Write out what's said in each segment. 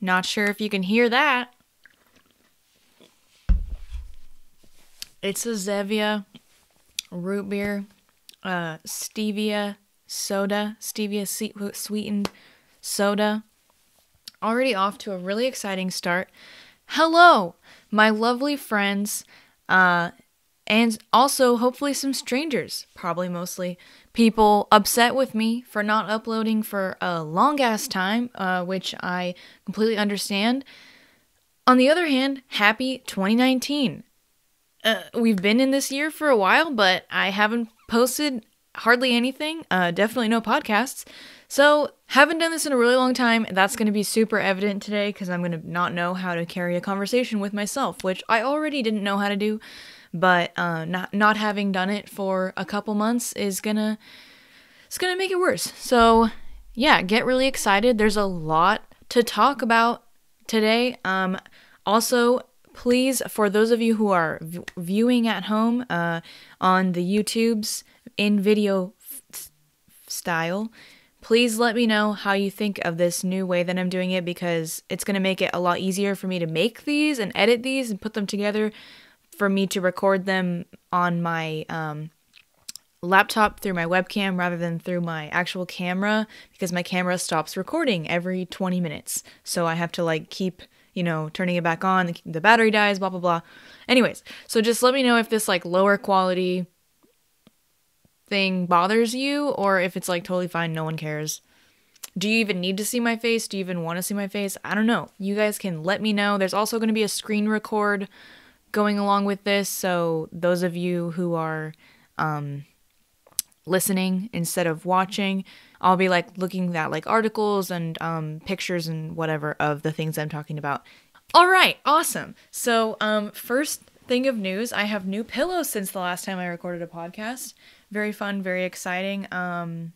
Not sure if you can hear that. It's a Zevia root beer, stevia soda, stevia sweetened soda. Already off to a really exciting start. Hello, my lovely friends, and also hopefully some strangers, probably mostly people upset with me for not uploading for a long ass time, which I completely understand. On the other hand, happy 2019. We've been in this year for a while, but I haven't posted hardly anything, definitely no podcasts. So, haven't done this in a really long time. That's going to be super evident today because I'm going to not know how to carry a conversation with myself, which I already didn't know how to do, but not having done it for a couple months is it's gonna make it worse. So, yeah, get really excited. There's a lot to talk about today. Also, please, for those of you who are viewing at home on the YouTubes in video style, please let me know how you think of this new way that I'm doing it, because it's going to make it a lot easier for me to make these and edit these and put them together, for me to record them on my laptop through my webcam rather than through my actual camera, because my camera stops recording every 20 minutes. So I have to like keep, turning it back on, the battery dies, blah, blah, blah. Anyways, so just let me know if this like lower quality thing bothers you, or if it's like totally fine, no one cares. Do you even need to see my face? Do you even want to see my face? I don't know. You guys can let me know. There's also going to be a screen record going along with this, so those of you who are listening instead of watching, I'll be like looking at like articles and pictures and whatever of the things I'm talking about. All right, awesome. So first thing of news, I have new pillows since the last time I recorded a podcast. Very fun, very exciting. Oh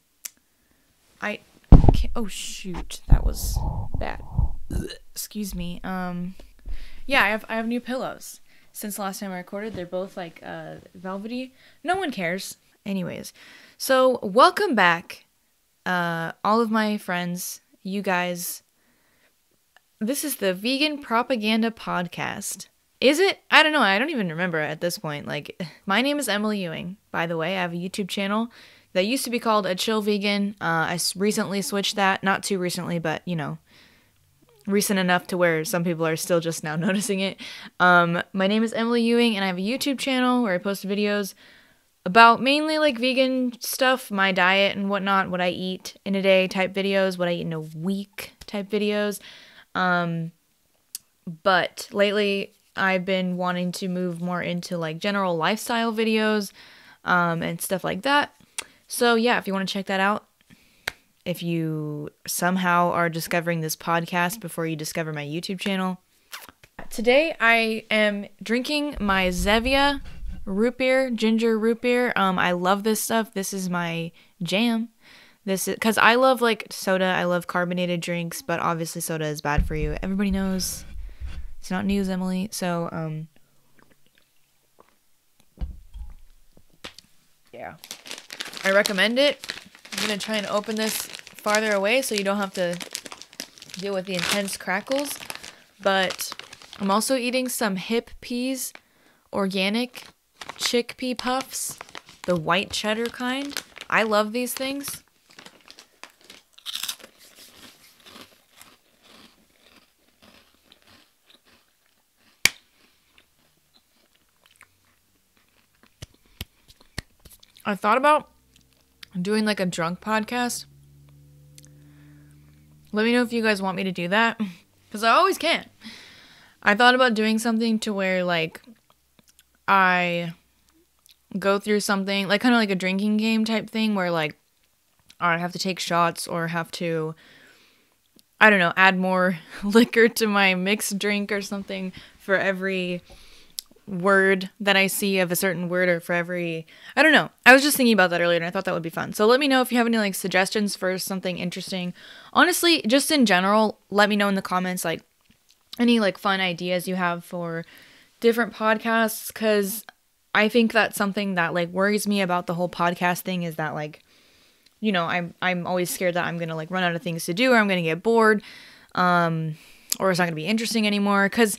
shoot, that was bad. Excuse me. Yeah, I have new pillows since the last time I recorded. They're both like velvety. No one cares. Anyways, so welcome back, all of my friends, you guys. This is the Vegan Propaganda Podcast. Is it? I don't know. I don't even remember at this point. Like, my name is Emily Ewing, by the way. I have a YouTube channel that used to be called A Chill Vegan. I recently switched that. Not too recently, but, recent enough to where some people are still just now noticing it. My name is Emily Ewing, and I have a YouTube channel where I post videos about mainly, like, vegan stuff, my diet and whatnot, what I eat in a day type videos, what I eat in a week type videos. But lately, I've been wanting to move more into like general lifestyle videos and stuff like that. So yeah, if you want to check that out, if you somehow are discovering this podcast before you discover my YouTube channel. Today I am drinking my Zevia root beer, ginger root beer. I love this stuff. This is my jam. This is because I love like soda. I love carbonated drinks, but obviously soda is bad for you. Everybody knows. It's not news, Emily. So, yeah. I recommend it. I'm going to try and open this farther away so you don't have to deal with the intense crackles. But I'm also eating some Hip Peas organic chickpea puffs, the white cheddar kind. I love these things. I thought about doing like a drunk podcast. Let me know if you guys want me to do that, because I always can. I thought about doing something to where like I go through something like kind of like a drinking game type thing where like I have to take shots or have to, I don't know, add more liquor to my mixed drink or something for every word that I see of a certain word, or for every, I don't know. I was just thinking about that earlier and I thought that would be fun. So let me know if you have any like suggestions for something interesting. Honestly, just in general, let me know in the comments like any like fun ideas you have for different podcasts, because I think that's something that like worries me about the whole podcast thing, is that like, I'm always scared that I'm gonna like run out of things to do, or I'm gonna get bored. or it's not going to be interesting anymore, because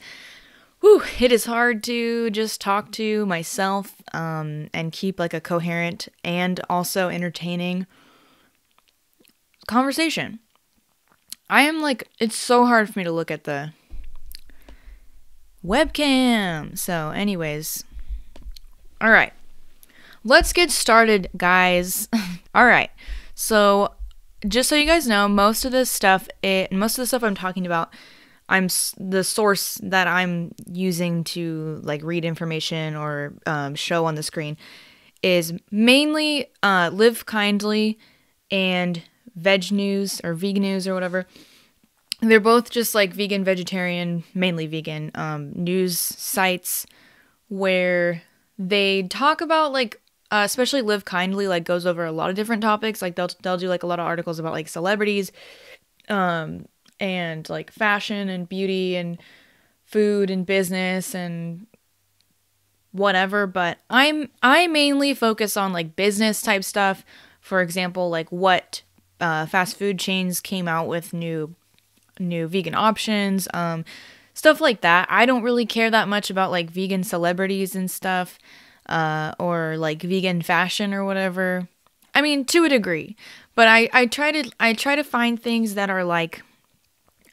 whew, it is hard to just talk to myself and keep like a coherent and also entertaining conversation. I am like, it's so hard for me to look at the webcam. So anyways, all right, let's get started, guys. All right, so just so you guys know, most of the stuff I'm talking about, the source that I'm using to like read information or show on the screen is mainly Live Kindly and Veg News or Vegan News or whatever. They're both just like vegan, vegetarian, mainly vegan news sites where they talk about like especially Live Kindly like goes over a lot of different topics. Like they'll do like a lot of articles about like celebrities and like fashion and beauty and food and business and whatever, but I mainly focus on like business type stuff. For example, like what fast food chains came out with new vegan options, stuff like that. I don't really care that much about like vegan celebrities and stuff, or like vegan fashion or whatever. I mean, to a degree, but I try to find things that are like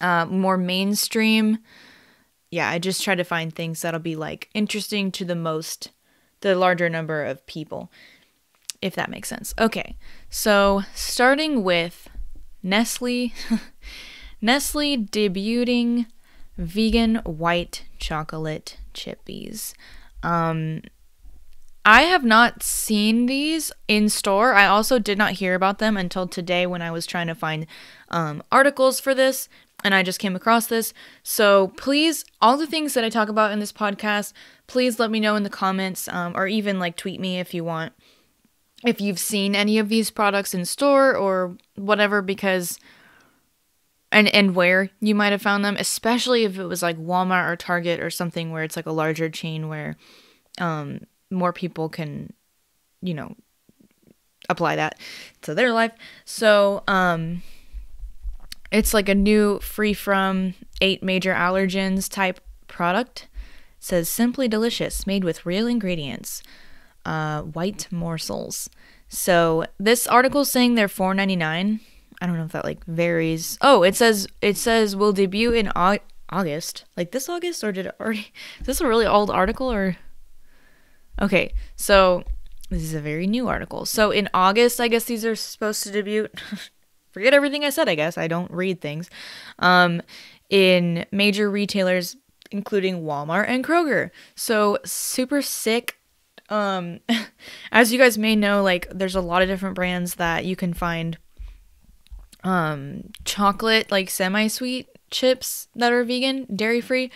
more mainstream. Yeah, I just try to find things that'll be like interesting to the larger number of people, if that makes sense. Okay, so starting with Nestle, Nestle debuting vegan white chocolate chippies. I have not seen these in store. I also did not hear about them until today when I was trying to find articles for this, and I just came across this. So please, all the things that I talk about in this podcast, please let me know in the comments, or even like tweet me if you want, if you've seen any of these products in store or whatever, because and where you might have found them, especially if it was like Walmart or Target or something where it's like a larger chain where more people can, apply that to their life. So it's like a new free from 8 major allergens type product. It says simply delicious, made with real ingredients. White morsels. So this article is saying they're $4.99. I don't know if that like varies. Oh, it says will debut in August. Like this August, or did it already? Is this a really old article or? Okay, so this is a very new article. So in August, I guess these are supposed to debut. Forget everything I said, I guess. I don't read things. In major retailers, including Walmart and Kroger. So super sick. As you guys may know, like there's a lot of different brands that you can find chocolate, like semi-sweet chips that are vegan, dairy-free,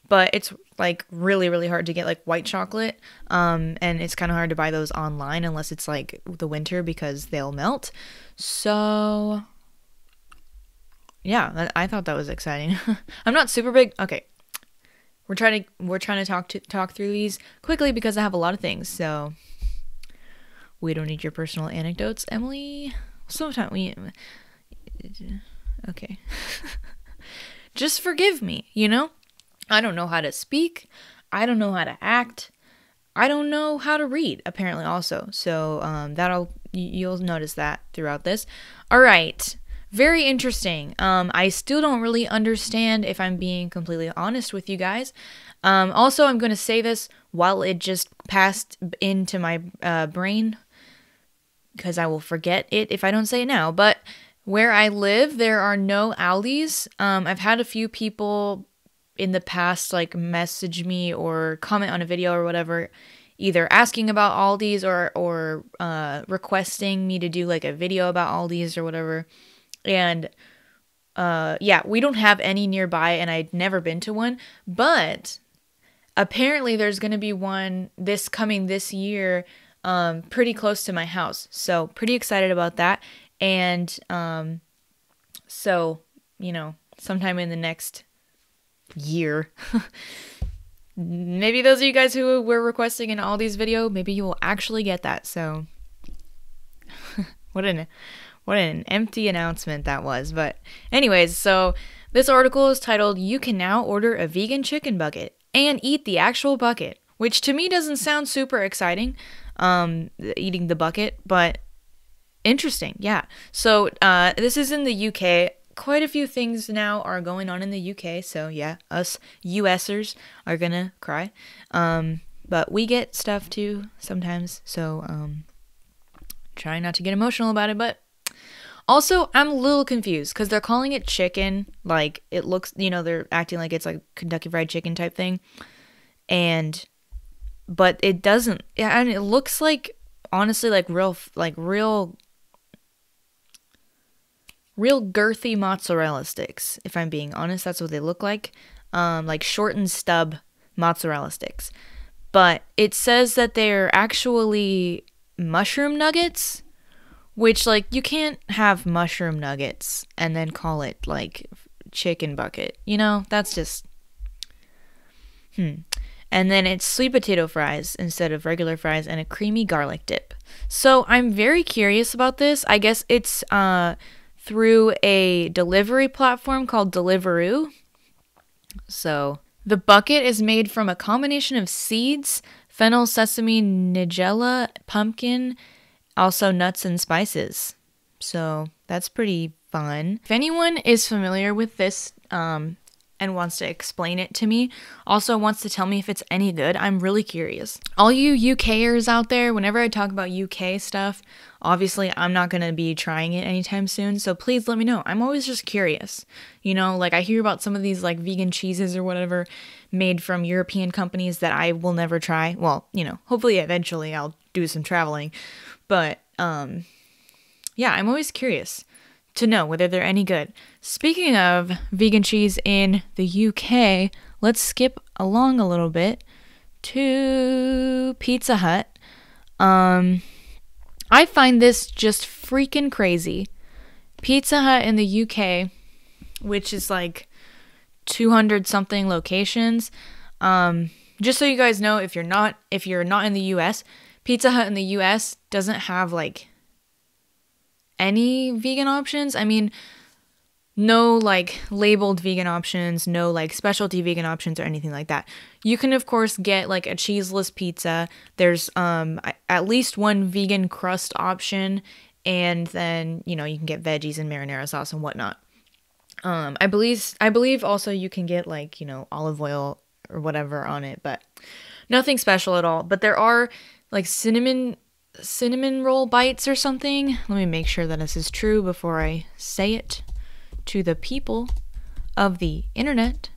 but it's like really, really hard to get like white chocolate. And it's kind of hard to buy those online unless it's like the winter because they'll melt. So yeah, I thought that was exciting. I'm not super big. Okay. We're trying to talk through these quickly because I have a lot of things. So we don't need your personal anecdotes, Emily. Sometimes okay. Just forgive me, I don't know how to speak. I don't know how to act. I don't know how to read, apparently, also. So you'll notice that throughout this. All right. Very interesting. I still don't really understand, if I'm being completely honest with you guys. Also, I'm going to say this while it just passed into my brain, because I will forget it if I don't say it now. But where I live, there are no Aldis. I've had a few people in the past like message me or comment on a video or whatever, either asking about Aldi's or requesting me to do like a video about Aldi's or whatever. And yeah, we don't have any nearby, and I'd never been to one, but apparently there's going to be one this year, pretty close to my house. So pretty excited about that. And so, sometime in the next year, maybe those of you guys who were requesting an Aldi's video, maybe you will actually get that. So what an empty announcement that was. But anyways, so This article is titled, "You Can Now Order a Vegan Chicken Bucket and Eat the Actual Bucket," which to me doesn't sound super exciting, eating the bucket, but interesting, yeah. So this is in the UK. Quite a few things now are going on in the UK, so yeah, us USers are gonna cry. But we get stuff too sometimes, so try not to get emotional about it, but also, I'm a little confused because they're calling it chicken. Like, it looks, they're acting like it's like Kentucky Fried Chicken type thing. But it doesn't. Yeah, and it looks like, honestly, like real girthy mozzarella sticks. If I'm being honest, that's what they look like. Like shortened stub mozzarella sticks. But it says that they're actually mushroom nuggets. Which, like, you can't have mushroom nuggets and then call it, like, chicken bucket. That's just... And then it's sweet potato fries instead of regular fries and a creamy garlic dip. So I'm very curious about this. I guess it's through a delivery platform called Deliveroo. So the bucket is made from a combination of seeds, fennel, sesame, nigella, pumpkin, also nuts and spices. So that's pretty fun. If anyone is familiar with this and wants to explain it to me, also wants to tell me if it's any good, I'm really curious. All you UKers out there, whenever I talk about UK stuff, obviously I'm not going to be trying it anytime soon, so please let me know. I'm always just curious. Like I hear about some of these like vegan cheeses or whatever made from European companies that I will never try. Well, hopefully eventually I'll do some traveling. But, yeah, I'm always curious to know whether they're any good. Speaking of vegan cheese in the UK, let's skip along a little bit to Pizza Hut. I find this just freaking crazy. Pizza Hut in the UK, which is like 200 something locations. Just so you guys know, if you're not in the US, Pizza Hut in the US doesn't have, like, any vegan options. I mean, no, like, labeled vegan options, no, like, specialty vegan options or anything like that. You can, of course, get, like, a cheeseless pizza. There's at least one vegan crust option, and then, you can get veggies and marinara sauce and whatnot. I believe also you can get, like, olive oil or whatever on it, but nothing special at all. But there are like cinnamon roll bites or something. Let me make sure that this is true before I say it to the people of the internet.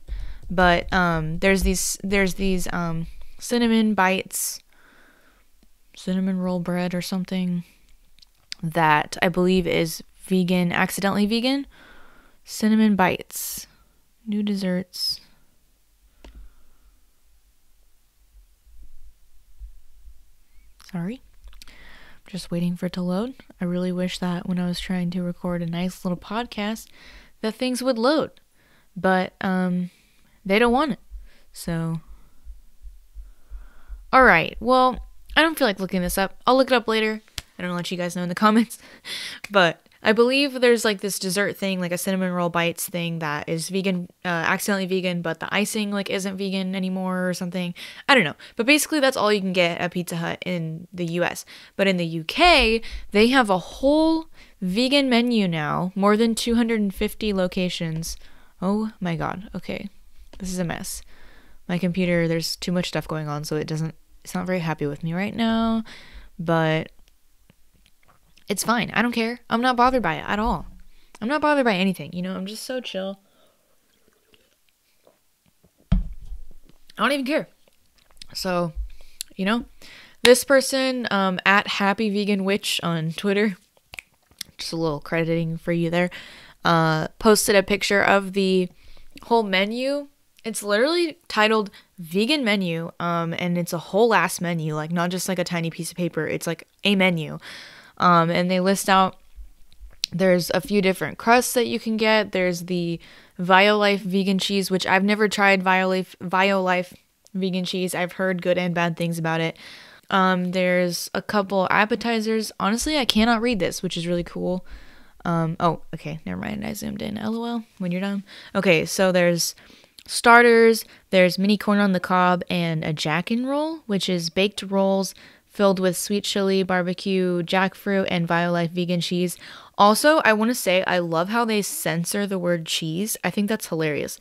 But there's these cinnamon bites, cinnamon roll bread or something that I believe is vegan, accidentally vegan. Cinnamon bites, new desserts. Sorry. Just waiting for it to load. I really wish that when I was trying to record a nice little podcast that things would load. But they don't want it. So alright, well, I don't feel like looking this up. I'll look it up later. I don't know, let you guys know in the comments. But I believe there's like this dessert thing, like a cinnamon roll bites thing that is vegan, accidentally vegan, but the icing like isn't vegan anymore or something. I don't know. But basically that's all you can get at Pizza Hut in the US. But in the UK, they have a whole vegan menu now, more than 250 locations. Oh my god. Okay. This is a mess. My computer, there's too much stuff going on, so it's not very happy with me right now. But it's fine. I don't care. I'm not bothered by it at all. I'm not bothered by anything. I'm just so chill. I don't even care. So, this person, at Happy Vegan Witch on Twitter, just a little crediting for you there, posted a picture of the whole menu. It's literally titled Vegan Menu, and it's a whole ass menu, like not just like a tiny piece of paper. It's like a menu. And they list out, there's a few different crusts that you can get. There's the Violife vegan cheese, which I've never tried Violife vegan cheese. I've heard good and bad things about it. There's a couple appetizers. Honestly, I cannot read this, which is really cool. Oh, okay, never mind. I zoomed in. LOL. When you're done. Okay, so there's starters. There's mini corn on the cob and a jackin roll, which is baked rolls filled with sweet chili, barbecue, jackfruit, and Violife vegan cheese. Also, I want to say I love how they censor the word cheese. I think that's hilarious.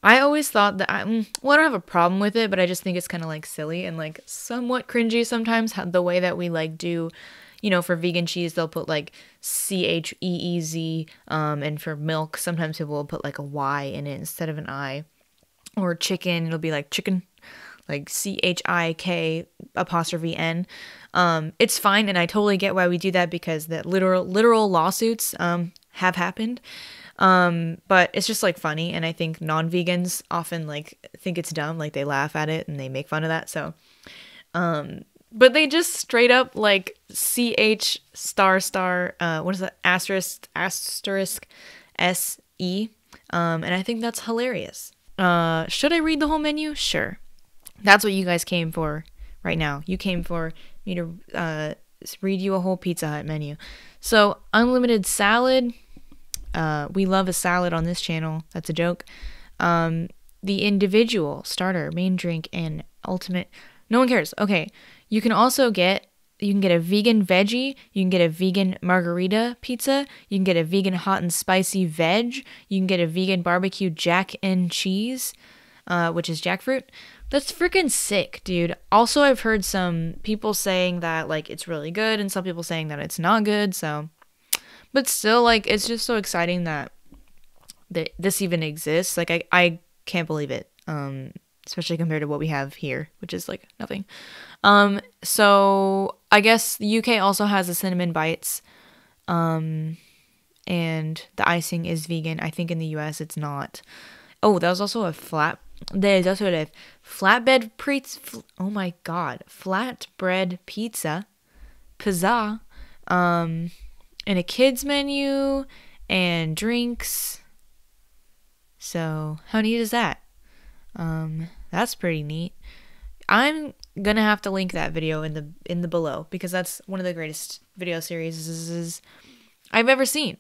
I always thought that I don't have a problem with it, but I just think it's kind of like silly and like somewhat cringy sometimes the way that we like do, for vegan cheese, they'll put like CHEEZ, and for milk, sometimes people will put like a Y in it instead of an I. Or chicken, it'll be like chicken, like CHIK apostrophe N. It's fine, and I totally get why we do that because the literal lawsuits have happened. But it's just like funny, and I think non-vegans often like think it's dumb, like they laugh at it and they make fun of that. So, but they just straight up like CH what is that, asterisk SE, and I think that's hilarious. Should I read the whole menu? Sure. That's what you guys came for right now. You came for me to read you a whole Pizza Hut menu. So, unlimited salad. We love a salad on this channel. That's a joke. The individual, starter, main drink, and ultimate. No one cares. Okay. You can get a vegan veggie. You can get a vegan margarita pizza. You can get a vegan hot and spicy veg. You can get a vegan barbecue jack and cheese, which is jackfruit. That's freaking sick, dude. Also, I've heard some people saying that like it's really good and some people saying that it's not good. So, but still, like, it's just so exciting that this even exists. Like, I can't believe it. Especially compared to what we have here, which is like nothing. So I guess the UK also has the cinnamon bites, and the icing is vegan. I think in the US it's not. Oh, there's also a flatbed pizza. Oh my god, flatbread pizza, and a kids menu and drinks. So how neat is that? That's pretty neat. I'm gonna have to link that video in the below because that's one of the greatest video series I've ever seen.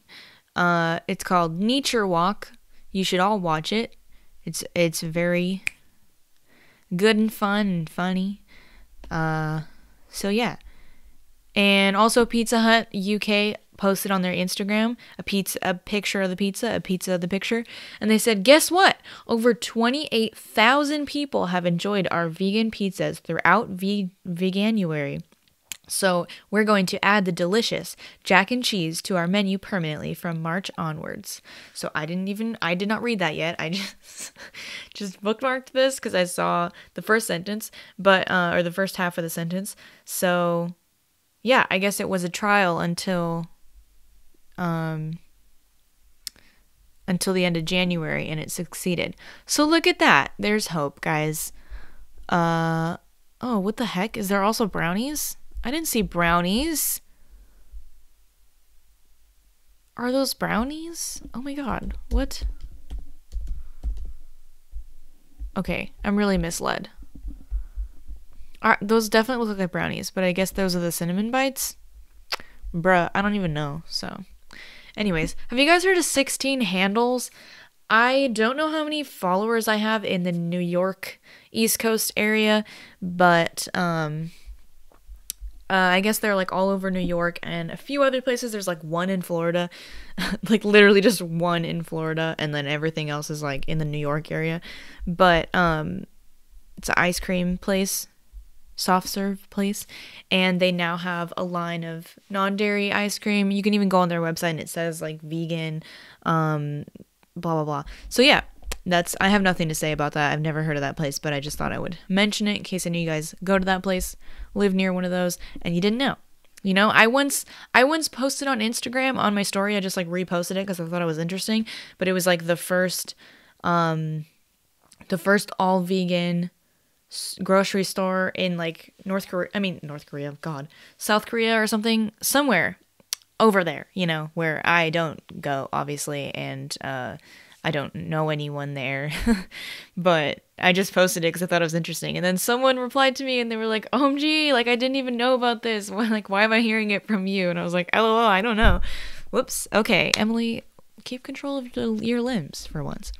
It's called Nature Walk. You should all watch it. It's very good and fun and funny. So yeah. And also Pizza Hut UK posted on their Instagram a picture of the picture, and they said, guess what? Over 28,000 people have enjoyed our vegan pizzas throughout Veganuary. So we're going to add the delicious jack and cheese to our menu permanently from March onwards. So I did not read that yet. I just bookmarked this because I saw the first sentence, or the first half of the sentence. So yeah, I guess it was a trial until the end of January, and it succeeded. So look at that. There's hope, guys. Oh, what the heck? Is there also brownies? I didn't see brownies. Are those brownies? Oh my god. What? Okay, I'm really misled. Those definitely look like brownies, but I guess those are the cinnamon bites? Bruh, I don't even know, so... Anyways, have you guys heard of 16 handles? I don't know how many followers I have in the New York East Coast area, but I guess they're like all over New York and a few other places. There's like one in Florida, like literally just one in Florida, and then everything else is like in the New York area. But it's an ice cream place, soft serve place, and they now have a line of non-dairy ice cream. You can even go on their website and it says like vegan, blah blah blah. So yeah, I have nothing to say about that. I've never heard of that place, but I just thought I would mention it in case any of you guys go to that place, live near one of those, and you didn't know. You know, I once posted on Instagram on my story. I just like reposted it because I thought it was interesting, but it was like the first all vegan grocery store in like South Korea or something, somewhere over there, you know, where I don't go, obviously, and I don't know anyone there, but I just posted it because I thought it was interesting, and then someone replied to me and they were like, OMG, like I didn't even know about this, like why am I hearing it from you? And I was like, LOL, I don't know, Whoops. Okay, Emily, keep control of your limbs for once.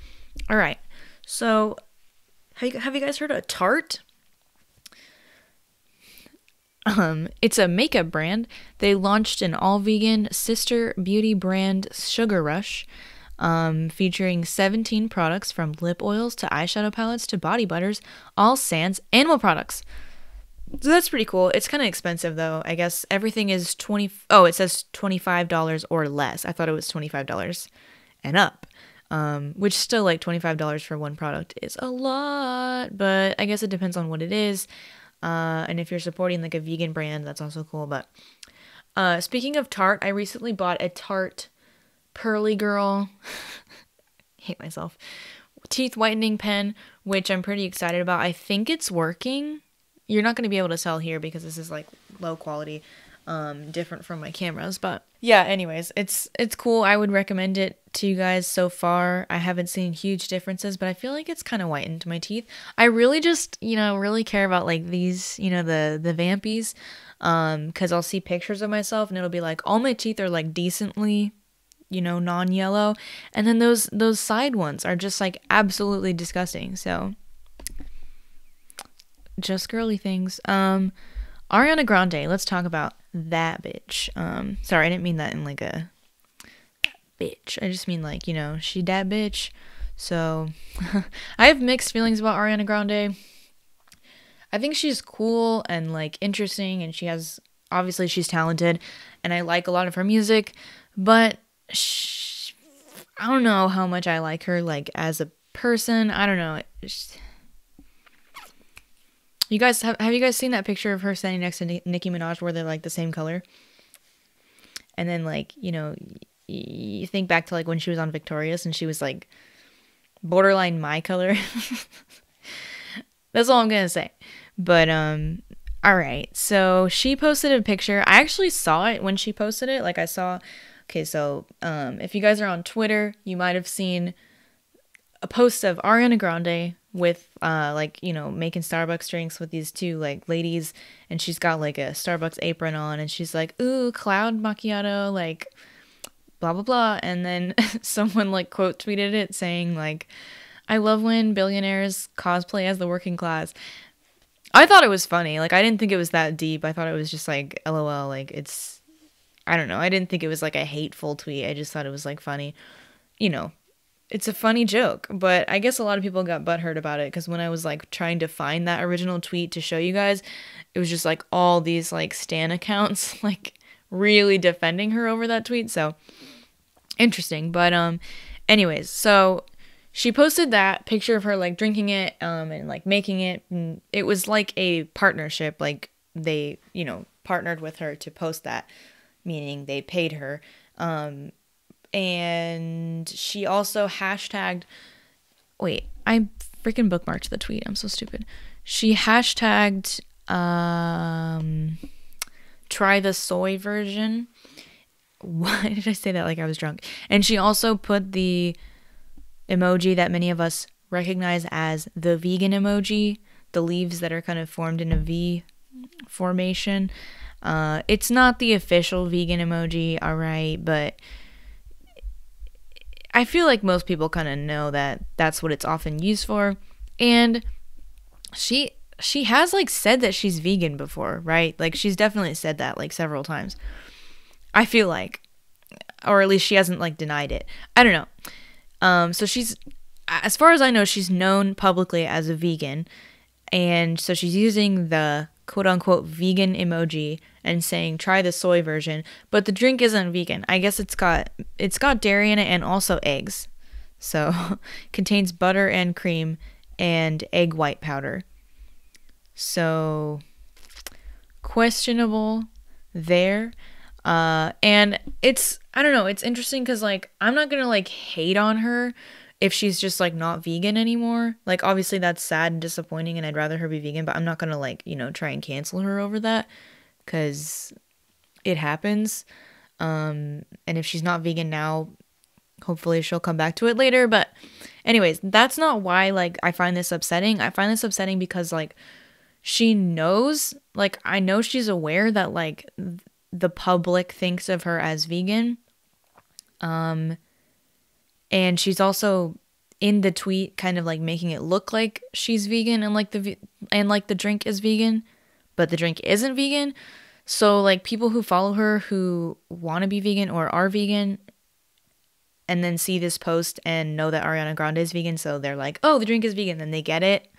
All right. So, have you guys heard of Tarte? It's a makeup brand. They launched an all-vegan sister beauty brand, Sugar Rush, featuring 17 products from lip oils to eyeshadow palettes to body butters, all sans animal products. So that's pretty cool. It's kind of expensive though. I guess everything is it says $25 or less. I thought it was $25 and up. Which still like $25 for one product is a lot, but I guess it depends on what it is. And if you're supporting like a vegan brand, that's also cool. But speaking of Tarte, I recently bought a Tarte Pearly Girl, hate myself, teeth whitening pen, which I'm pretty excited about. I think it's working. You're not going to be able to tell here because this is like low quality, different from my cameras. But yeah, anyways, it's cool. I would recommend it to you guys so far. I haven't seen huge differences, but I feel like it's kind of whitened my teeth. I really just, really care about like these, the vampies, because I'll see pictures of myself and it'll be like all my teeth are like decently, non-yellow, and then those side ones are just like absolutely disgusting. So just girly things. Ariana Grande, let's talk about that bitch. Sorry, I didn't mean that in like a bitch. I just mean like, she that bitch. So I have mixed feelings about Ariana Grande. I think she's cool and like interesting, and obviously she's talented, and I like a lot of her music, but I don't know how much I like her like as a person. I don't know. You guys have you guys seen that picture of her standing next to Nicki Minaj where they're like the same color? And then like, you think back to like when she was on Victorious and she was like borderline my color. That's all I'm going to say. But all right. So she posted a picture. I actually saw it when she posted it. Like okay, so if you guys are on Twitter, you might have seen a post of Ariana Grande with making Starbucks drinks with these two like ladies, and she's got like a Starbucks apron on, and she's like, ooh, cloud macchiato, like blah blah blah. And then someone like quote tweeted it saying like, I love when billionaires cosplay as the working class. I thought it was funny. Like, I didn't think it was that deep. I thought it was just like LOL, like I don't know. I didn't think it was like a hateful tweet. I just thought it was like funny. It's a funny joke, but I guess a lot of people got butthurt about it because when I was like trying to find that original tweet to show you guys, it was just like all these like stan accounts like really defending her over that tweet. So interesting. But anyways, so she posted that picture of her like drinking it and like making it, and it was like a partnership. Like they, partnered with her to post that, meaning they paid her. And she also hashtagged, wait, I freaking bookmarked the tweet. I'm so stupid. She hashtagged, try the soy version. Why did I say that like I was drunk? And she also put the emoji that many of us recognize as the vegan emoji, the leaves that are kind of formed in a V formation. It's not the official vegan emoji, all right, but I feel like most people kind of know that that's what it's often used for. And she has like said that she's vegan before, right? Like she's definitely said that like several times. I feel like, or at least she hasn't like denied it. I don't know. So she's, as far as I know, she's known publicly as a vegan. And so she's using the quote unquote vegan emoji and saying try the soy version, but the drink isn't vegan. I guess it's got dairy in it and also eggs. So contains butter and cream and egg white powder. So questionable there. And I don't know, it's interesting because like I'm not gonna like hate on her if she's just like not vegan anymore. Like obviously that's sad and disappointing and I'd rather her be vegan, but I'm not gonna like, try and cancel her over that because it happens. And if she's not vegan now, hopefully she'll come back to it later. But anyways, that's not why like I find this upsetting. I find this upsetting because like she knows, like I know she's aware that like the public thinks of her as vegan. And she's also in the tweet kind of like making it look like she's vegan and like the drink is vegan, but the drink isn't vegan. So like people who follow her who want to be vegan or are vegan and then see this post and know that Ariana Grande is vegan, so they're like, "Oh, the drink is vegan," then they get it.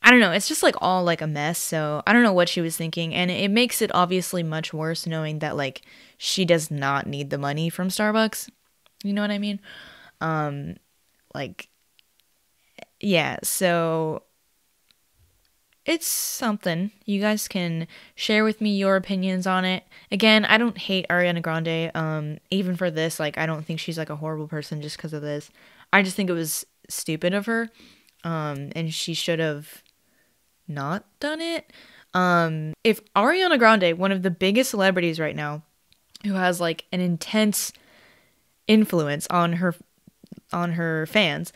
I don't know, it's just like all like a mess. So I don't know what she was thinking, and it makes it obviously much worse knowing that like she does not need the money from Starbucks. You know what I mean? Like, yeah, so it's something. You guys can share with me your opinions on it. Again, I don't hate Ariana Grande. Even for this, like, I don't think she's like a horrible person just because of this. I just think it was stupid of her. And she should have not done it. If Ariana Grande, one of the biggest celebrities right now, who has like an intense influence on her fans,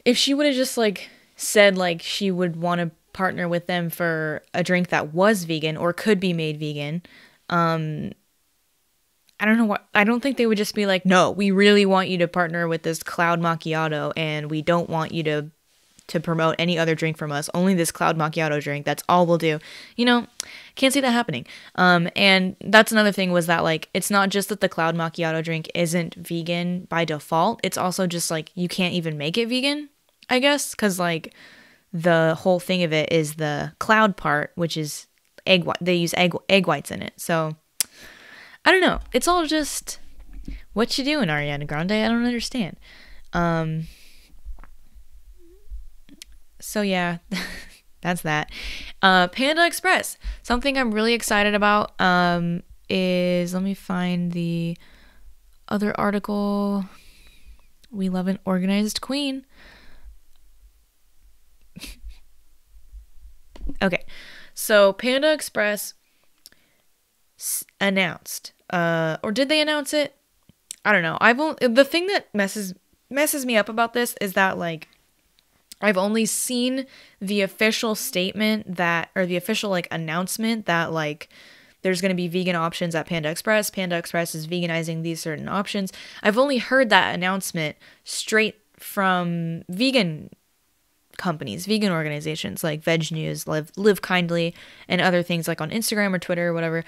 if she would have just like said like she would want to partner with them for a drink that was vegan or could be made vegan, I don't know what, I don't think they would just be like, "No, we really want you to partner with this cloud macchiato and we don't want you to promote any other drink from us, only this cloud macchiato drink, that's all we'll do." You know, can't see that happening. And that's another thing, was that like it's not just that the cloud macchiato drink isn't vegan by default, it's also just like you can't even make it vegan, I guess, because like the whole thing of it is the cloud part, which is egg white. They use egg whites in it. So I don't know. It's all just, what you doing, Ariana Grande? I don't understand. So yeah, that's that. Panda Express. Something I'm really excited about is, let me find the other article. We love an organized queen. Okay, so Panda Express announced, or did they announce it? I don't know. The thing that messes me up about this is that like I've only seen the official statement that, or the official like announcement that like there's going to be vegan options at Panda Express. Panda Express is veganizing these certain options. I've only heard that announcement straight from vegan companies, vegan organizations like Veg News, Live Kindly, and other things like on Instagram or Twitter or whatever.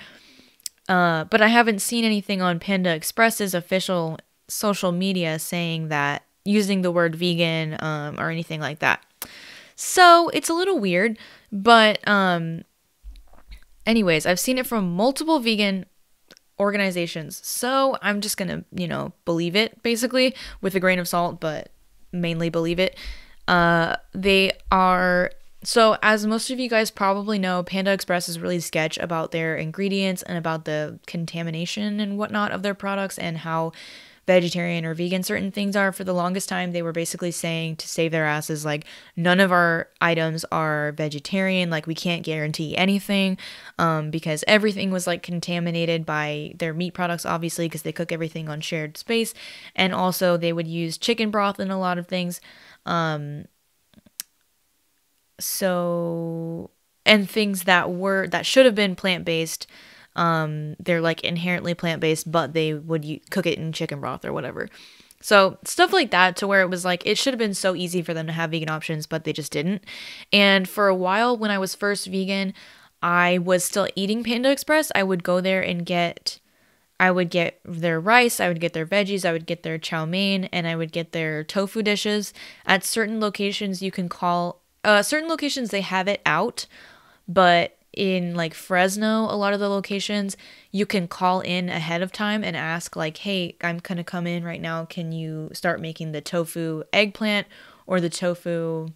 But I haven't seen anything on Panda Express's official social media saying that, using the word vegan or anything like that. So it's a little weird, but anyways, I've seen it from multiple vegan organizations. So I'm just going to, believe it basically with a grain of salt, but mainly believe it. They are, so as most of you guys probably know, Panda Express is really sketch about their ingredients and about the contamination and whatnot of their products and how vegetarian or vegan certain things are. For the longest time, they were basically saying, to save their asses, like, none of our items are vegetarian, like we can't guarantee anything, because everything was like contaminated by their meat products, obviously, because they cook everything on shared space, and also they would use chicken broth in a lot of things. So, and things that should have been plant-based, they're like inherently plant-based, but they would cook it in chicken broth or whatever. So stuff like that, to where it was like, it should have been so easy for them to have vegan options, but they just didn't. And for a while, when I was first vegan, I was still eating Panda Express. I would go there and I would get their rice, I would get their veggies, I would get their chow mein, and I would get their tofu dishes. At certain locations, you can call, certain locations they have it out, but in like Fresno, a lot of the locations, you can call in ahead of time and ask like, "Hey, I'm gonna come in right now. Can you start making the tofu eggplant or the tofu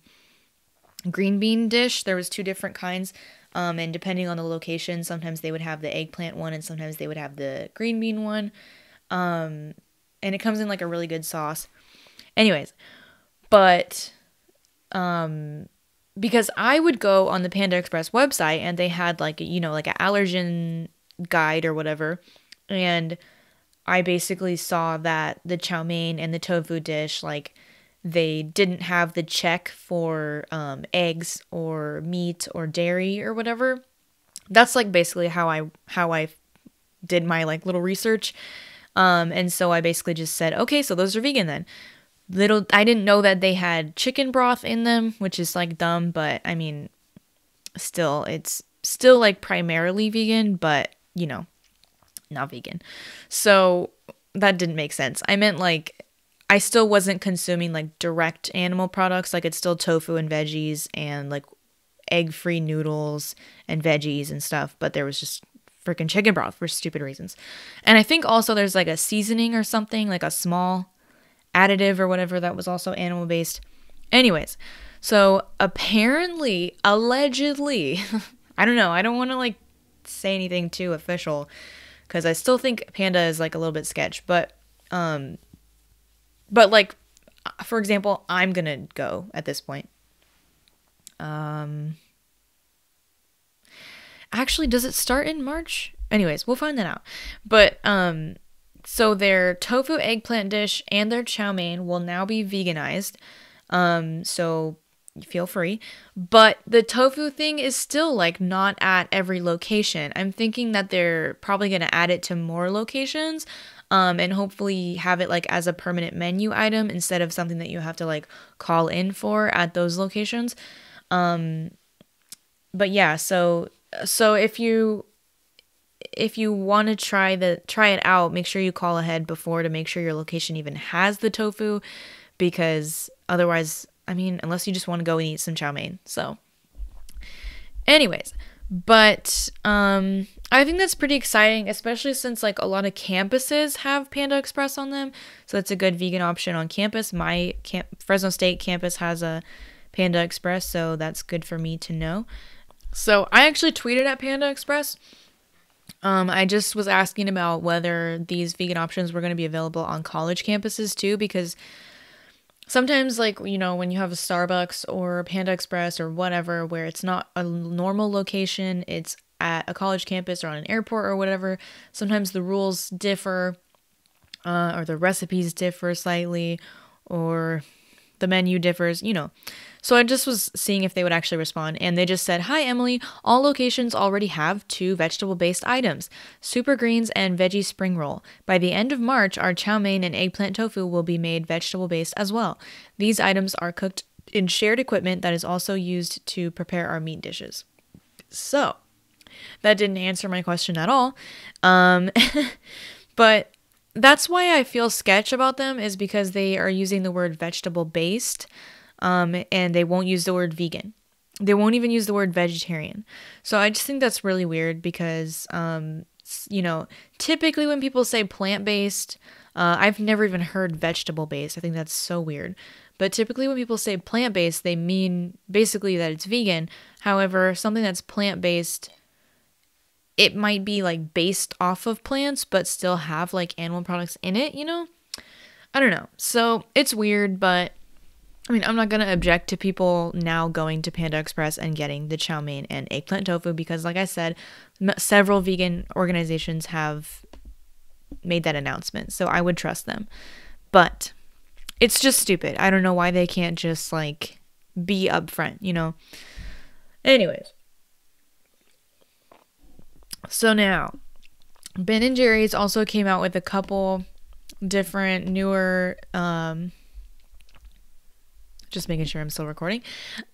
green bean dish?" There was two different kinds. And depending on the location, sometimes they would have the eggplant one and sometimes they would have the green bean one. And it comes in like a really good sauce. Anyways, but because I would go on the Panda Express website and they had like, like an allergen guide or whatever. And I basically saw that the chow mein and the tofu dish, like, they didn't have the check for eggs or meat or dairy or whatever. That's like basically how I did my like little research. And so I basically just said, okay, so those are vegan then. I didn't know that they had chicken broth in them, which is like dumb, but I mean, still, it's still like primarily vegan, but you know, not vegan. So that didn't make sense. I meant like I still wasn't consuming like direct animal products. Like it's still tofu and veggies and like egg-free noodles and veggies and stuff, but there was just freaking chicken broth for stupid reasons. And I think also there's like a seasoning or something, like a small additive or whatever that was also animal based. Anyways, so apparently, allegedly, I don't know. I don't want to like say anything too official because I still think Panda is like a little bit sketch, but like for example, I'm gonna go at this point. Actually, does it start in March? Anyways, we'll find that out. But so their tofu eggplant dish and their chow mein will now be veganized. So feel free. But the tofu thing is still like not at every location. I'm thinking that they're probably going to add it to more locations. And hopefully have it like as a permanent menu item instead of something that you have to like call in for at those locations. But yeah, so if you want to try it out, make sure you call ahead before to make sure your location even has the tofu, because otherwise, I mean, unless you just want to go and eat some chow mein. So anyways, but I think that's pretty exciting, especially since like a lot of campuses have Panda Express on them. So that's a good vegan option on campus. My Fresno State campus has a Panda Express, so that's good for me to know. So I actually tweeted at Panda Express. I just was asking about whether these vegan options were going to be available on college campuses too, because sometimes, like, you know, when you have a Starbucks or Panda Express or whatever, where it's not a normal location, it's at a college campus or on an airport or whatever, sometimes the rules differ, or the recipes differ slightly, or the menu differs, you know. So I just was seeing if they would actually respond, and they just said, "Hi, Emily. All locations already have 2 vegetable-based items, super greens and veggie spring roll. By the end of March, our chow mein and eggplant tofu will be made vegetable-based as well. These items are cooked in shared equipment that is also used to prepare our meat dishes." So that didn't answer my question at all. But that's why I feel sketch about them, is because they are using the word vegetable-based. And they won't use the word vegan. They won't even use the word vegetarian. So I just think that's really weird because, you know, typically when people say plant-based, I've never even heard vegetable-based. I think that's so weird. But typically when people say plant-based, they mean basically that it's vegan. However, something that's plant-based, it might be like based off of plants, but still have like animal products in it, you know? I don't know. So it's weird, but I mean, I'm not going to object to people now going to Panda Express and getting the chow mein and eggplant tofu because, like I said, several vegan organizations have made that announcement, so I would trust them. But it's just stupid. I don't know why they can't just, like, be upfront, you know? Anyways. So now, Ben & Jerry's also came out with a couple different newer, just making sure I'm still recording,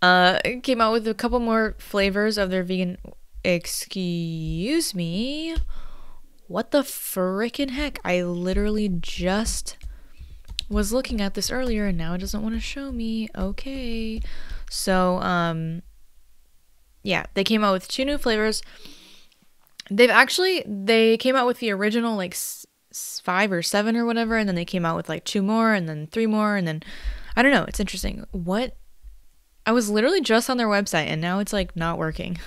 came out with a couple more flavors of their vegan, excuse me, what the frickin' heck, I literally just was looking at this earlier and now it doesn't want to show me, okay, so, yeah, they came out with 2 new flavors. They came out with the original, like, 5 or 7 or whatever, and then they came out with, like, 2 more, and then 3 more, and then I don't know. It's interesting. I was literally just on their website and now it's like not working.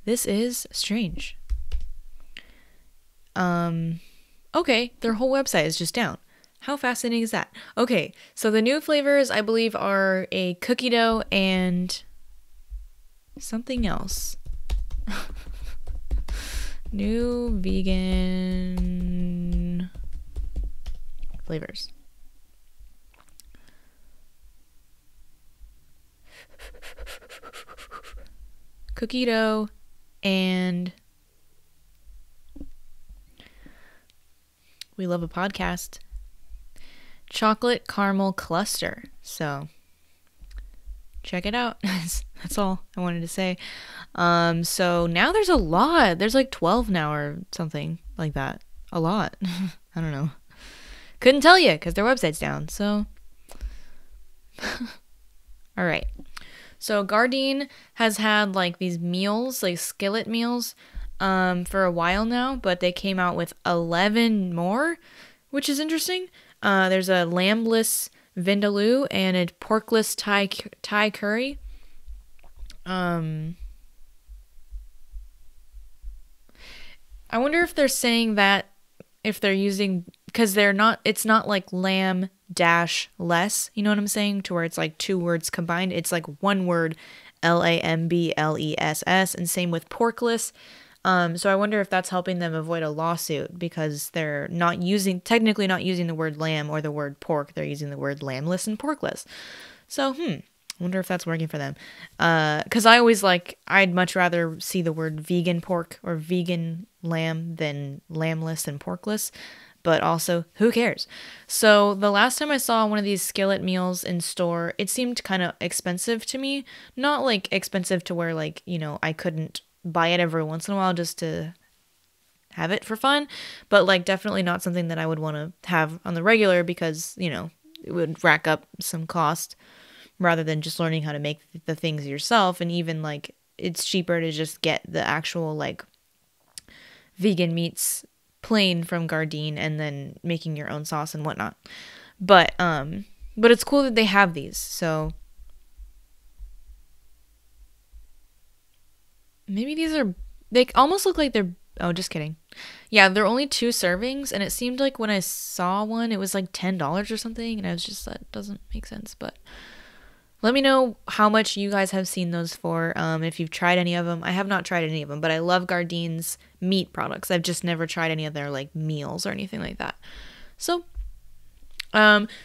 This is strange. Okay, their whole website is just down. How fascinating is that? Okay, so the new flavors I believe are a cookie dough and something else. New vegan flavors. Cookie dough and We love a podcast. Chocolate caramel cluster. So check it out. That's all I wanted to say. So now there's a lot. There's like 12 now or something like that. A lot. I don't know. Couldn't tell you because their website's down. So all right. So Gardein has had like these meals, like skillet meals, for a while now, but they came out with 11 more, which is interesting. There's a lambless vindaloo and a porkless Thai curry. I wonder if they're saying that if they're using, because it's not like lamb dash less, you know what I'm saying? To where it's like 2 words combined. It's like 1 word, LAMBLESS, and same with porkless. So I wonder if that's helping them avoid a lawsuit because they're technically not using the word lamb or the word pork. They're using the word lambless and porkless. So, I wonder if that's working for them. Because I'd much rather see the word vegan pork or vegan lamb than lambless and porkless. But also, who cares? So the last time I saw one of these skillet meals in store, it seemed kind of expensive to me. Not like expensive to where like, I couldn't buy it every once in a while just to have it for fun. But like definitely not something that I would want to have on the regular because, it would rack up some cost rather than just learning how to make the things yourself. And even like it's cheaper to just get the actual like vegan meats plain from Gardein and then making your own sauce and whatnot. But it's cool that they have these. So maybe they almost look like they're, oh, just kidding. Yeah, they're only 2 servings and it seemed like when I saw one, it was like $10 or something. And I was just, that doesn't make sense. But let me know how much you guys have seen those for, if you've tried any of them. I have not tried any of them, but I love Gardein's meat products. I've just never tried any of their, like, meals or anything like that. So,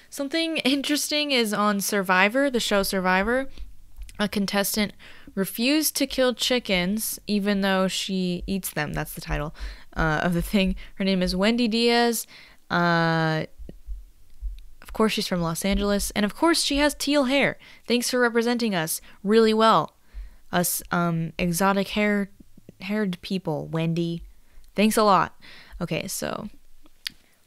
something interesting is on Survivor, the show Survivor. A contestant refused to kill chickens, even though she eats them. That's the title of the thing. Her name is Wendy Diaz. Of course, she's from Los Angeles. And of course, she has teal hair. Thanks for representing us really well. Us exotic haired people, Wendy. Thanks a lot. Okay, so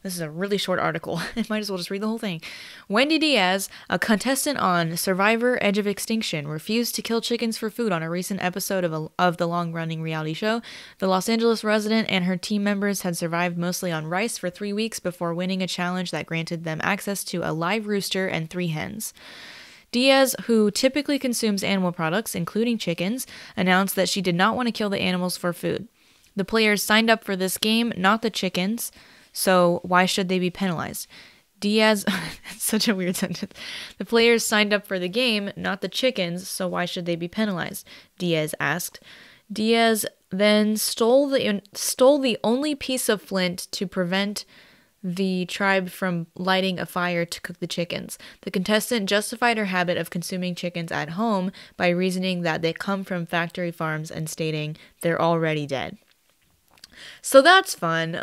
this is a really short article. I might as well just read the whole thing. Wendy Diaz, a contestant on Survivor Edge of Extinction, refused to kill chickens for food on a recent episode of the long-running reality show. The Los Angeles resident and her team members had survived mostly on rice for 3 weeks before winning a challenge that granted them access to a live rooster and 3 hens. Diaz, who typically consumes animal products, including chickens, announced that she did not want to kill the animals for food. The players signed up for this game, not the chickens. So why should they be penalized? Diaz, such a weird sentence. The players signed up for the game, not the chickens, so why should they be penalized? Diaz asked. Diaz then stole the only piece of flint to prevent the tribe from lighting a fire to cook the chickens. The contestant justified her habit of consuming chickens at home by reasoning that they come from factory farms and stating they're already dead. So that's fun.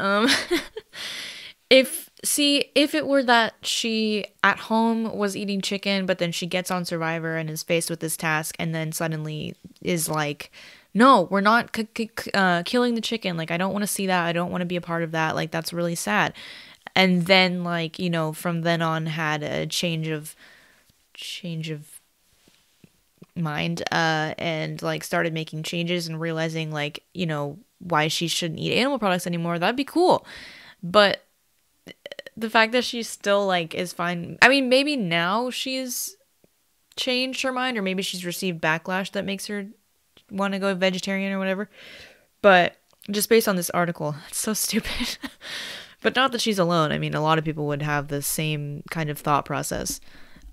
If it were that she at home was eating chicken, but then she gets on Survivor and is faced with this task and then suddenly is like, no, we're not killing the chicken. Like, I don't want to see that. I don't want to be a part of that. Like, that's really sad. And then like, from then on had a change of mind, and like started making changes and realizing like, why she shouldn't eat animal products anymore. That'd be cool. But the fact that she still like is fine. I mean, maybe now she's changed her mind, or maybe she's received backlash that makes her want to go vegetarian or whatever. But just based on this article, it's so stupid. But not that she's alone. I mean, a lot of people would have the same kind of thought process.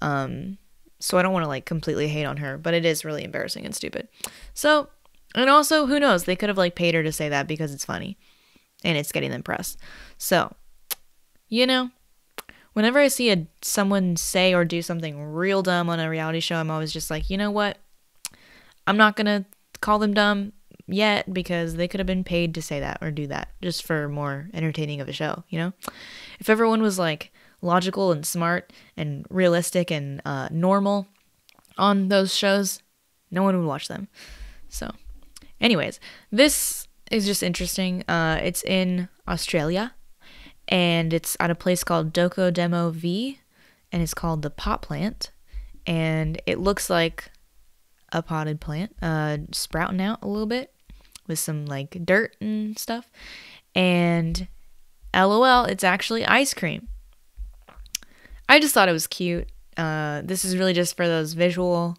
So I don't want to like completely hate on her, but it is really embarrassing and stupid. So, and also, who knows? They could have like paid her to say that because it's funny and it's getting them press. So, whenever I see someone say or do something real dumb on a reality show, I'm always just like, you know what? I'm not going to call them dumb. yet because they could have been paid to say that or do that just for more entertaining of a show, you know? If everyone was like logical and smart and realistic and normal on those shows, no one would watch them. So, anyways, this is just interesting. It's in Australia, and it's at a place called Doko Demo V, and it's called the pot plant, and it looks like a potted plant, sprouting out a little bit with some like dirt and stuff, and LOL, it's actually ice cream. I just thought it was cute. This is really just for those visual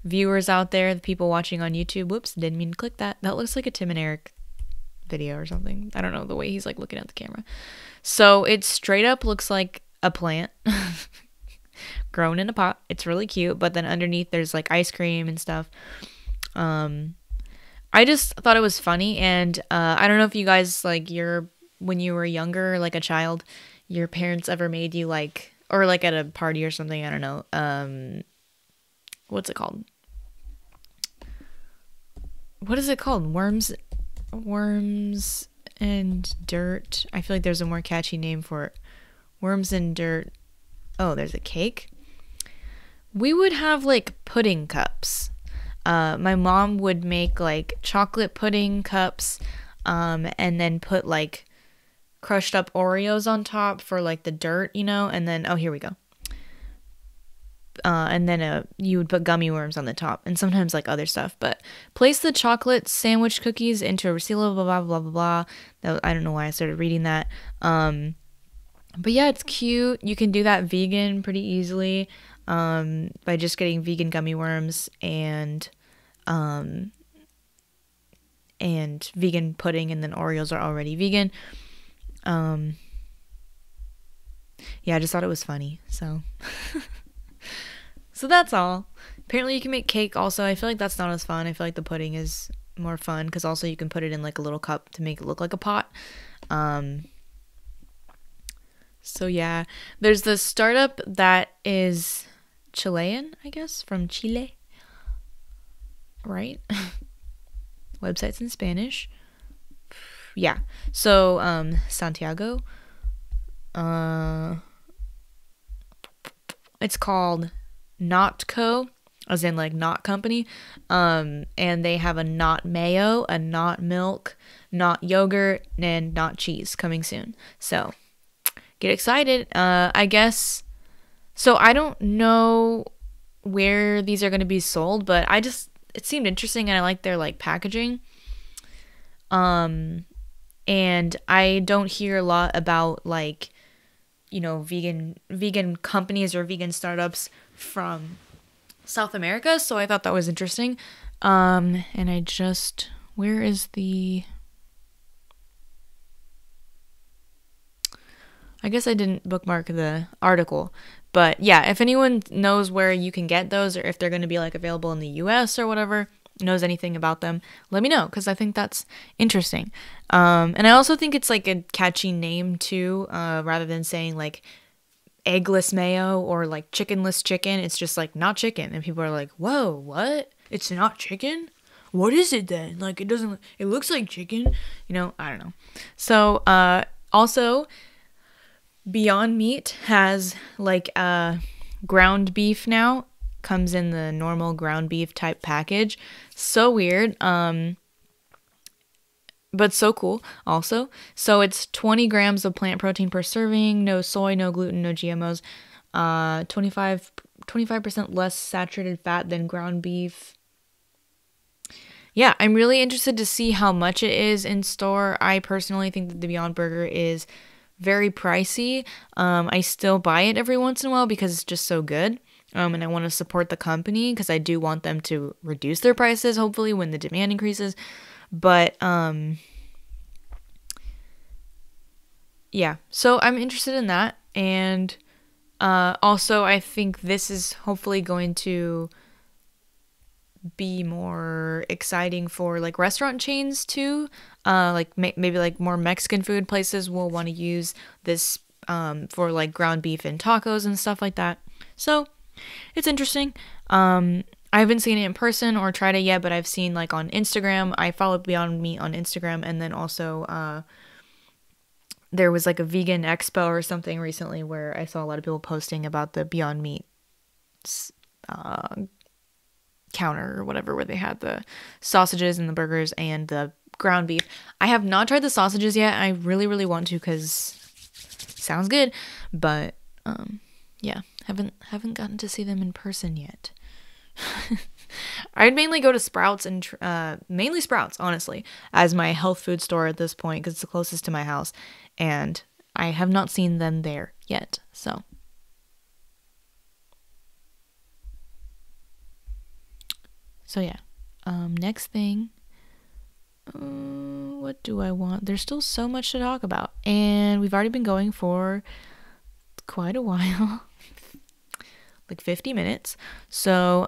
viewers out there, the people watching on YouTube. Whoops, didn't mean to click that. That looks like a Tim and Eric video or something. I don't know, the way he's like looking at the camera. So it straight up looks like a plant grown in a pot. It's really cute, but then underneath there's like ice cream and stuff. I just thought it was funny, and I don't know if you guys like when you were younger, like a child, your parents ever made you like, or like at a party or something, I don't know. What's it called? What is it called? Worms and dirt. I feel like there's a more catchy name for it. Worms and dirt. Oh, there's a cake. We would have like pudding cups. My mom would make like chocolate pudding cups, and then put like crushed up Oreos on top for like the dirt, you know, and then, oh, here we go. And then you would put gummy worms on the top, and sometimes like other stuff. But place the chocolate sandwich cookies into a resealable blah blah blah blah blah. I don't know why I started reading that. But yeah, it's cute. You can do that vegan pretty easily, by just getting vegan gummy worms and vegan pudding, and then Oreos are already vegan. Yeah, I just thought it was funny. So. So that's all. Apparently you can make cake also. I feel like that's not as fun. I feel like the pudding is more fun because also you can put it in like a little cup to make it look like a pot. So yeah, there's this startup that is Chilean, I guess, from Chile. Right? Website's in Spanish. Yeah. So Santiago. It's called Not Co, as in like not company, and they have a not mayo, a not milk, not yogurt, and not cheese coming soon. So get excited. I guess so. I don't know where these are going to be sold, but it seemed interesting, and I like their like packaging. And I don't hear a lot about like, you know, vegan companies or vegan startups from South America, so I thought that was interesting. And where is the... I guess I didn't bookmark the article, but yeah, if anyone knows where you can get those, or if they're going to be like available in the US or whatever, knows anything about them, let me know, because I think that's interesting. And I also think it's like a catchy name too, rather than saying like eggless mayo or like chickenless chicken. It's just like not chicken, and people are like, whoa, what? It's not chicken? What is it then? Like it looks like chicken, you know. I don't know. So also Beyond Meat has like ground beef now, comes in the normal ground beef type package. So weird, but so cool also. So it's 20 grams of plant protein per serving, no soy, no gluten, no GMOs, 25% less saturated fat than ground beef. Yeah, I'm really interested to see how much it is in store. I personally think that the Beyond Burger is very pricey. I still buy it every once in a while because it's just so good. And I want to support the company because I do want them to reduce their prices, hopefully, when the demand increases. But, yeah, so I'm interested in that. And also, I think this is hopefully going to be more exciting for like restaurant chains too. Like maybe like more Mexican food places will want to use this for like ground beef and tacos and stuff like that. So it's interesting. I I haven't seen it in person or tried it yet, but I've seen like on Instagram. I follow Beyond Meat on Instagram, and then also there was like a vegan expo or something recently where I saw a lot of people posting about the Beyond Meat counter or whatever, where they had the sausages and the burgers and the ground beef. I have not tried the sausages yet. I really, really want to because sounds good, but yeah, haven't gotten to see them in person yet. I'd mainly go to Sprouts and mainly Sprouts, honestly, as my health food store at this point because it's the closest to my house, and I have not seen them there yet. So yeah. Next thing. What do I want? There's still so much to talk about, and we've already been going for quite a while. Like 50 minutes. So,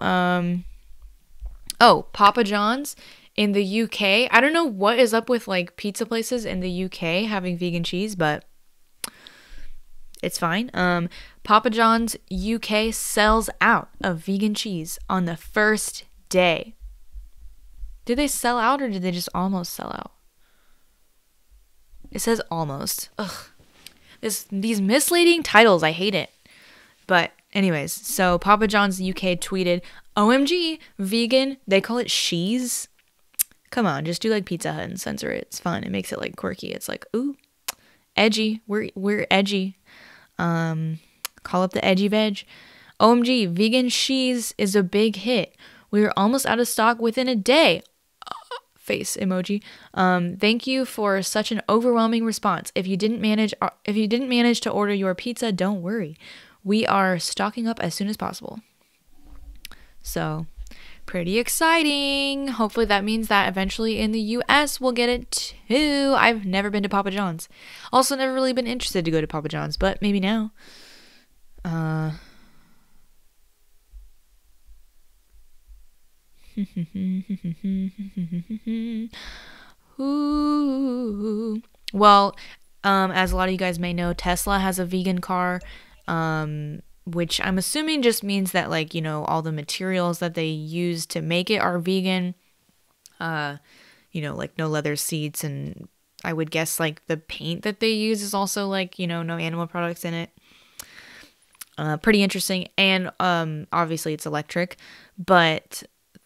Papa John's in the UK. I don't know what is up with like pizza places in the UK having vegan cheese, but it's fine. Papa John's UK sells out of vegan cheese on the first day. Did they sell out or did they just almost sell out? It says almost. Ugh. These misleading titles, I hate it. But anyways, so Papa John's UK tweeted, OMG, vegan, they call it she's. Come on, just do like Pizza Hut and censor it. It's fun. It makes it like quirky. It's like, ooh, edgy. We're edgy. Call up the edgy veg. OMG, vegan she's is a big hit. We were almost out of stock within a day. Face emoji. Thank you for such an overwhelming response. If you didn't manage to order your pizza, don't worry. We are stocking up as soon as possible. So, pretty exciting. Hopefully that means that eventually in the US we'll get it too. I've never been to Papa John's. Also never really been interested to go to Papa John's, but maybe now. Ooh. Well, as a lot of you guys may know, Tesla has a vegan car, which I'm assuming just means that, like, you know, all the materials that they use to make it are vegan. You know, like no leather seats, and I would guess like the paint that they use is also like, you know, no animal products in it. Pretty interesting. And obviously it's electric, but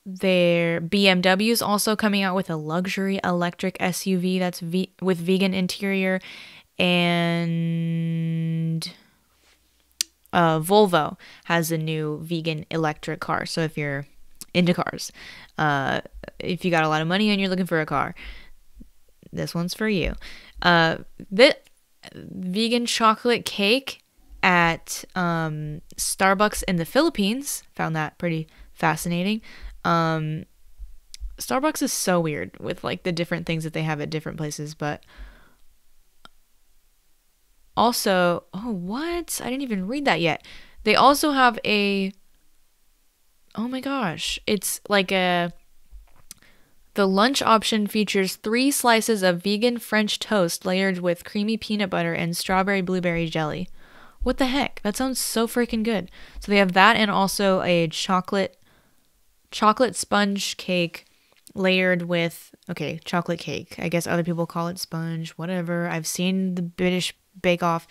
their BMW is also coming out with a luxury electric SUV that's with vegan interior, and Volvo has a new vegan electric car. So if you're into cars, if you got a lot of money and you're looking for a car, this one's for you. The vegan chocolate cake at Starbucks in the Philippines, found that pretty fascinating. Starbucks is so weird with like the different things that they have at different places, but also, oh, what? I didn't even read that yet. They also have oh my gosh, it's like the lunch option features 3 slices of vegan French toast layered with creamy peanut butter and strawberry blueberry jelly. What the heck? That sounds so freaking good. So they have that, and also a chocolate sponge cake layered with, okay, chocolate cake. I guess other people call it sponge, whatever. I've seen the British Bake Off.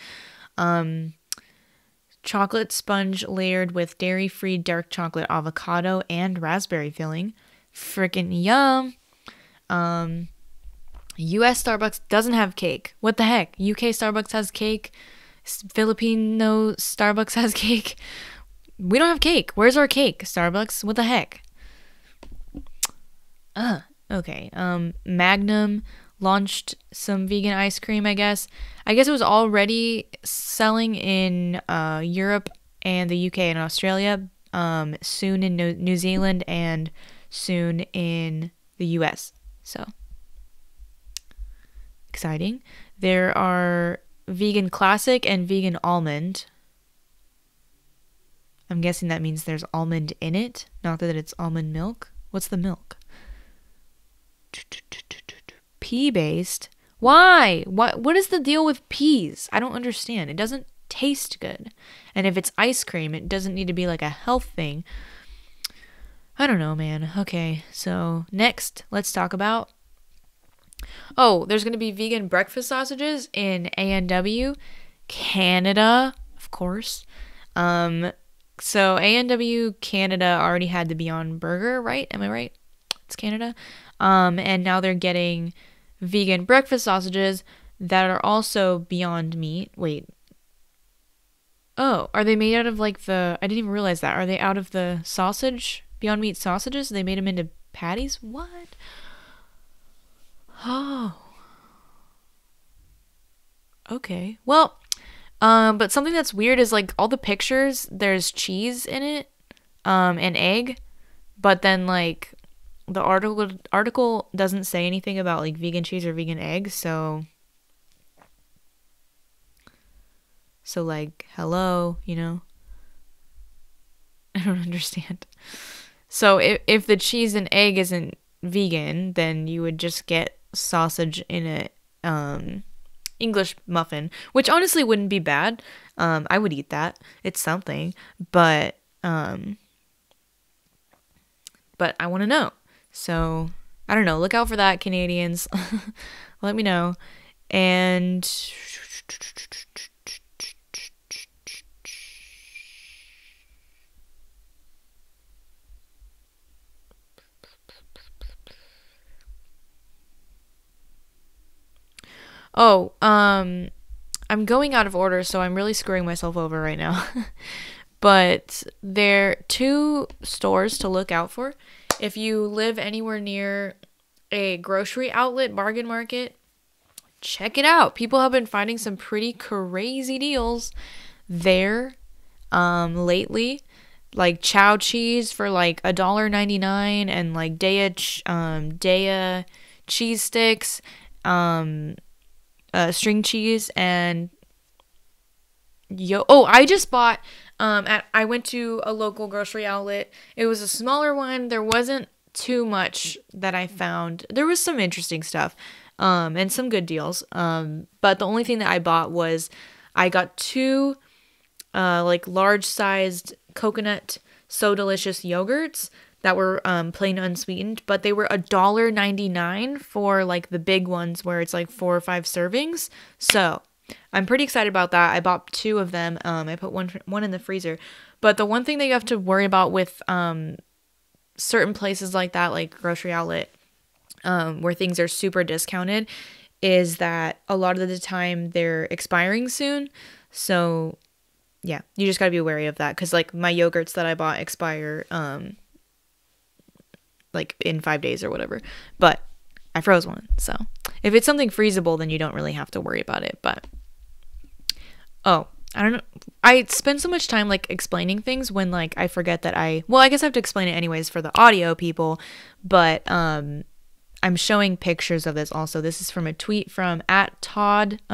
Chocolate sponge layered with dairy-free dark chocolate, avocado, and raspberry filling. Freaking yum. US Starbucks doesn't have cake. What the heck? UK Starbucks has cake. Filipino Starbucks has cake. We don't have cake. Where's our cake, Starbucks? What the heck? Okay. Magnum launched some vegan ice cream, I guess. I guess it was already selling in Europe and the UK and Australia, soon in New Zealand, and soon in the US. So, exciting. There are vegan classic and vegan almond. I'm guessing that means there's almond in it, not that it's almond milk. What's the milk? Pea-based? Why? What is the deal with peas? I don't understand. It doesn't taste good. And if it's ice cream, it doesn't need to be like a health thing. I don't know, man. Okay, so next, let's talk about. Oh, there's going to be vegan breakfast sausages in A&W, Canada, of course. So A&W Canada already had the Beyond Burger, right? Am I right? It's Canada. And now they're getting vegan breakfast sausages that are also Beyond Meat. Wait. Oh, are they made out of like the? I didn't even realize that. Are they out of the sausage? Beyond Meat sausages? They made them into patties? What? Oh. Okay. Well, but something that's weird is like all the pictures, there's cheese in it, and egg, but then like the article doesn't say anything about like vegan cheese or vegan eggs, so like hello, you know? I don't understand. So if the cheese and egg isn't vegan, then you would just get sausage in a English muffin, which honestly wouldn't be bad. I would eat that. It's something, but I want to know. So I don't know. Look out for that, Canadians. Let me know. And oh, I'm going out of order, so I'm really screwing myself over right now. But there are two stores to look out for. If you live anywhere near a grocery outlet, bargain market, check it out. People have been finding some pretty crazy deals there lately. Like chow cheese for like $1.99 and like Daya cheese sticks, string cheese and I just bought I went to a local grocery outlet. It was a smaller one. There wasn't too much that I found. There was some interesting stuff and some good deals. But the only thing that I bought was I got two like large sized coconut So Delicious yogurts that were plain unsweetened, but they were $1.99 for like the big ones where it's like 4 or 5 servings. So I'm pretty excited about that. I bought 2 of them. I put one in the freezer. But the one thing that you have to worry about with certain places like that, like grocery outlet, where things are super discounted, is that a lot of the time they're expiring soon. So yeah, you just gotta be wary of that, because like my yogurts that I bought expire like in 5 days or whatever. But I froze one, so if it's something freezable, then you don't really have to worry about it. But I don't know. I spend so much time like explaining things when like I forget that I guess I have to explain it anyways for the audio people, but I'm showing pictures of this also. This is from a tweet from @Todd_C_SQ.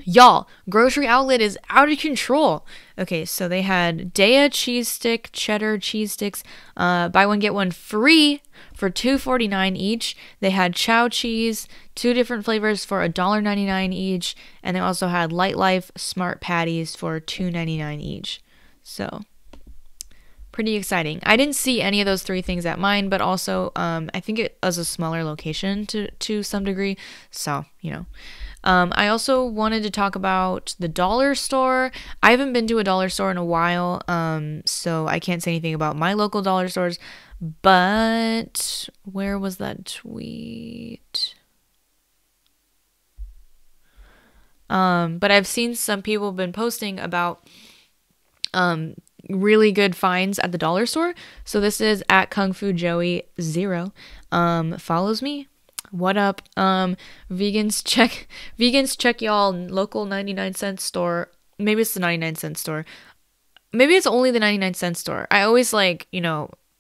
Y'all, grocery outlet is out of control. Okay, so they had Daya cheese stick, cheddar cheese sticks, buy one get one free for $2.49 each. They had chow cheese, 2 different flavors for $1.99 each, and they also had Light Life smart patties for $2.99 each. So pretty exciting. I didn't see any of those 3 things at mine, but also I think it was a smaller location to some degree. So, you know. I also wanted to talk about the dollar store. I haven't been to a dollar store in a while, so I can't say anything about my local dollar stores. But where was that tweet? But I've seen some people have been posting about really good finds at the dollar store. So this is @KungFuJoey0. Follows me. What up? Vegans check y'all local 99-cent store. Maybe it's the 99-cent store. Maybe it's only the 99-cent store. I always like,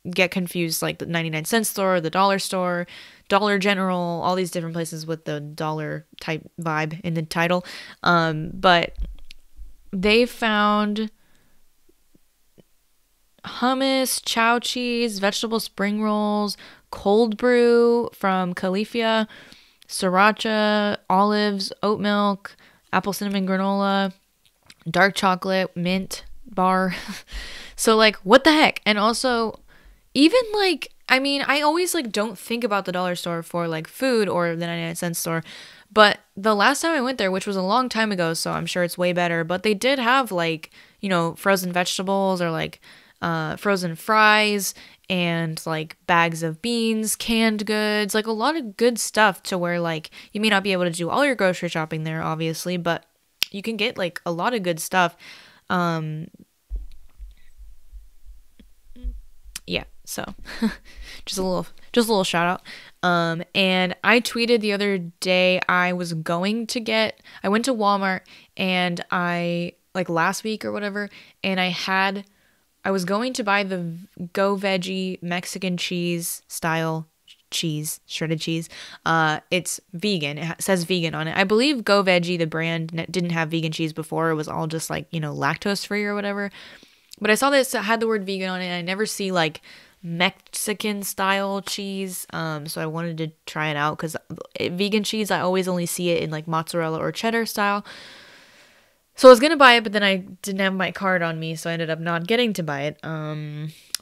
get confused, like the 99-cent store, the dollar store, Dollar General, all these different places with the dollar type vibe in the title. But they found hummus, chow cheese, vegetable spring rolls, cold brew from Califia, sriracha, olives, oat milk, apple cinnamon granola, dark chocolate, mint bar. So like, what the heck? And also, even like, I mean, I always like don't think about the dollar store for like food or the 99-cent store. But the last time I went there, which was a long time ago, so I'm sure it's way better, but they did have like, you know, frozen vegetables or like frozen fries and like bags of beans, canned goods, like a lot of good stuff to where like you may not be able to do all your grocery shopping there, obviously, but you can get like a lot of good stuff. Yeah, so just a little shout out. And I tweeted the other day I went to Walmart and like last week or whatever, and I was going to buy the Go Veggie Mexican cheese style cheese, shredded cheese. It's vegan. It says vegan on it. I believe Go Veggie, the brand, didn't have vegan cheese before. It was all just like, you know, lactose free or whatever. But I saw this had the word vegan on it, and I never see like Mexican style cheese. So I wanted to try it out because vegan cheese, I always only see it in like mozzarella or cheddar style. So I was gonna buy it, but then I didn't have my card on me, so I ended up not getting to buy it,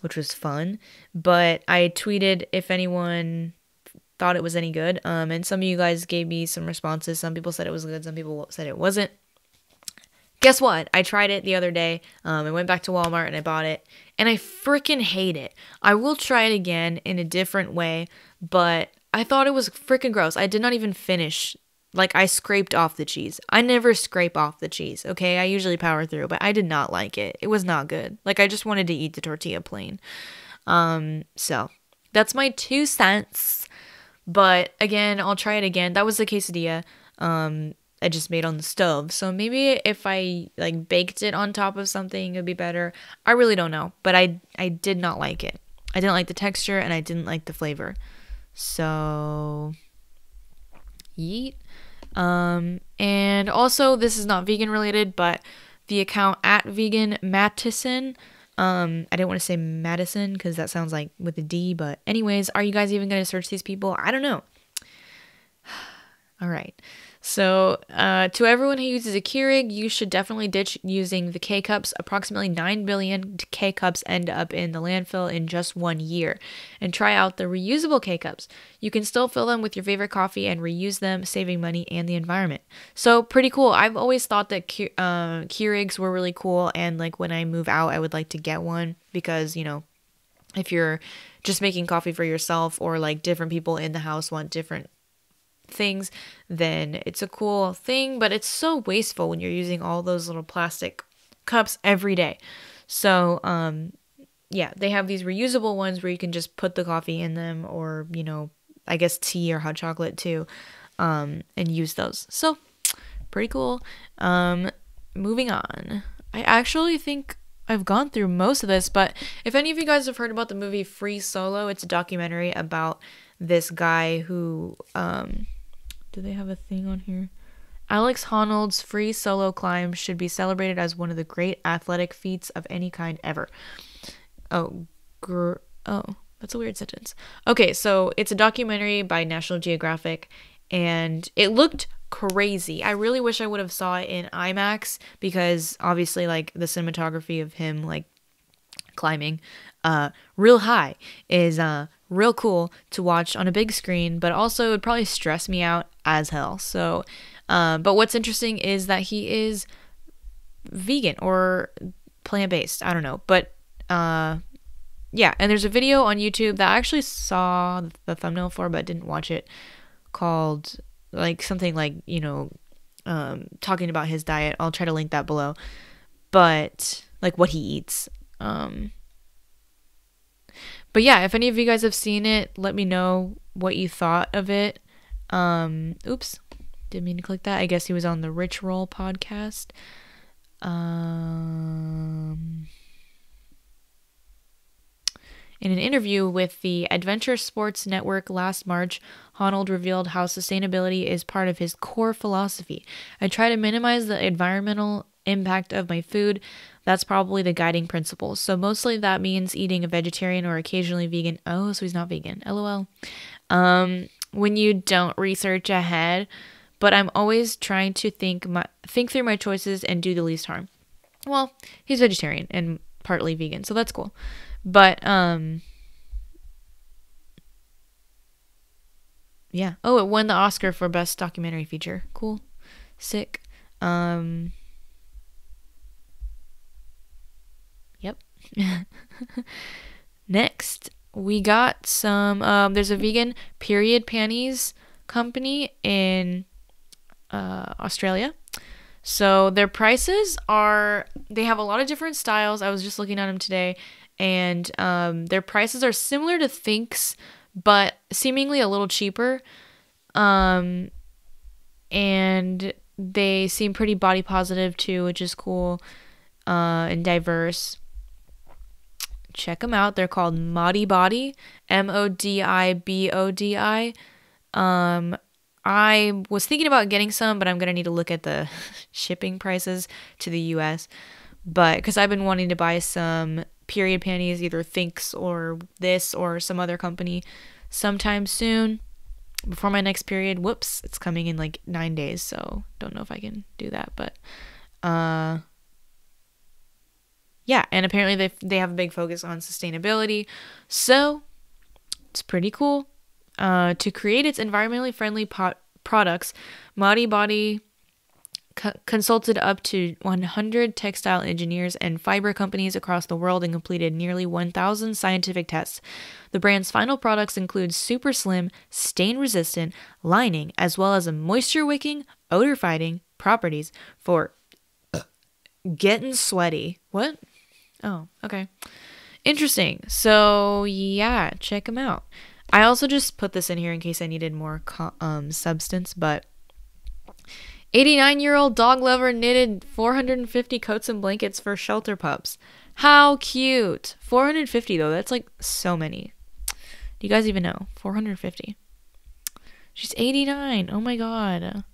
which was fun. But I tweeted if anyone thought it was any good, and some of you guys gave me some responses. Some people said it was good, some people said it wasn't. Guess what? I tried it the other day. I went back to Walmart and I bought it, and I freaking hate it. I will try it again in a different way, but I thought it was freaking gross. I did not even finish. Like, I scraped off the cheese. I never scrape off the cheese, okay? I usually power through, but I did not like it. It was not good. Like, I just wanted to eat the tortilla plain. So that's my 2 cents. But again, I'll try it again. That was the quesadilla I just made on the stove. So maybe if I like baked it on top of something, it'd be better. I really don't know, but I did not like it. I didn't like the texture and I didn't like the flavor. So yeet. And also this is not vegan related, but the account at Vegan Mattison, I didn't want to say Madison because that sounds like with a D, but anyways, are you guys even going to search these people? I don't know. All right. So, to everyone who uses a Keurig, you should definitely ditch using the K-Cups. Approximately 9 billion K-Cups end up in the landfill in just 1 year. And try out the reusable K-Cups. You can still fill them with your favorite coffee and reuse them, saving money and the environment. So, pretty cool. I've always thought that Keurigs were really cool, and like when I move out, I would like to get one because, you know, if you're just making coffee for yourself or like different people in the house want different things, then it's a cool thing, but it's so wasteful when you're using all those little plastic cups every day. So yeah, they have these reusable ones where you can just put the coffee in them, or, you know, I guess tea or hot chocolate too, and use those. So pretty cool. Moving on. I actually think I've gone through most of this, but if any of you guys have heard about the movie Free Solo, it's a documentary about this guy who do they have a thing on here? Alex Honnold's free solo climb should be celebrated as one of the great athletic feats of any kind ever. Oh, that's a weird sentence. Okay, so it's a documentary by National Geographic, and it looked crazy. I really wish I would have saw it in IMAX because obviously, like, the cinematography of him like climbing real high is real cool to watch on a big screen, but also it would probably stress me out as hell. So but what's interesting is that he is vegan or plant-based, I don't know, but yeah, and there's a video on YouTube that I actually saw the thumbnail for but didn't watch it, called like something like, you know, talking about his diet. I'll try to link that below, but like what he eats. But yeah, if any of you guys have seen it, let me know what you thought of it. Oops, didn't mean to click that. I guess he was on the Rich Roll podcast. In an interview with the Adventure Sports Network last March, Honnold revealed how sustainability is part of his core philosophy. I try to minimize the environmental impact of my food. That's probably the guiding principle. So mostly that means eating a vegetarian or occasionally vegan. Oh, so he's not vegan. LOL. When you don't research ahead, but I'm always trying to think through my choices and do the least harm. Well, he's vegetarian and partly vegan, so that's cool. But yeah. Oh, it won the Oscar for best documentary feature. Cool. Sick. Yep. Next, we got some there's a vegan period panties company in Australia. So their prices are, they have a lot of different styles. I was just looking at them today, and their prices are similar to Thinks, but seemingly a little cheaper. And they seem pretty body positive too, which is cool, and diverse. Check them out. They're called Modi Body, Modibodi. I was thinking about getting some, but I'm going to need to look at the shipping prices to the US. But because I've been wanting to buy some period panties, either Thinks or this or some other company sometime soon before my next period. Whoops, it's coming in like 9 days, so don't know if I can do that. But yeah, and apparently they have a big focus on sustainability. So it's pretty cool. To create its environmentally friendly products, Modi Body consulted up to 100 textile engineers and fiber companies across the world and completed nearly 1,000 scientific tests. The brand's final products include super slim, stain-resistant lining, as well as a moisture-wicking, odor-fighting properties for getting sweaty. What? Oh, okay. Interesting. So, yeah, check them out. I also just put this in here in case I needed more substance, but 89-year-old dog lover knitted 450 coats and blankets for shelter pups. How cute. 450 though, that's like so many. Do you guys even know? 450. She's 89. Oh my god.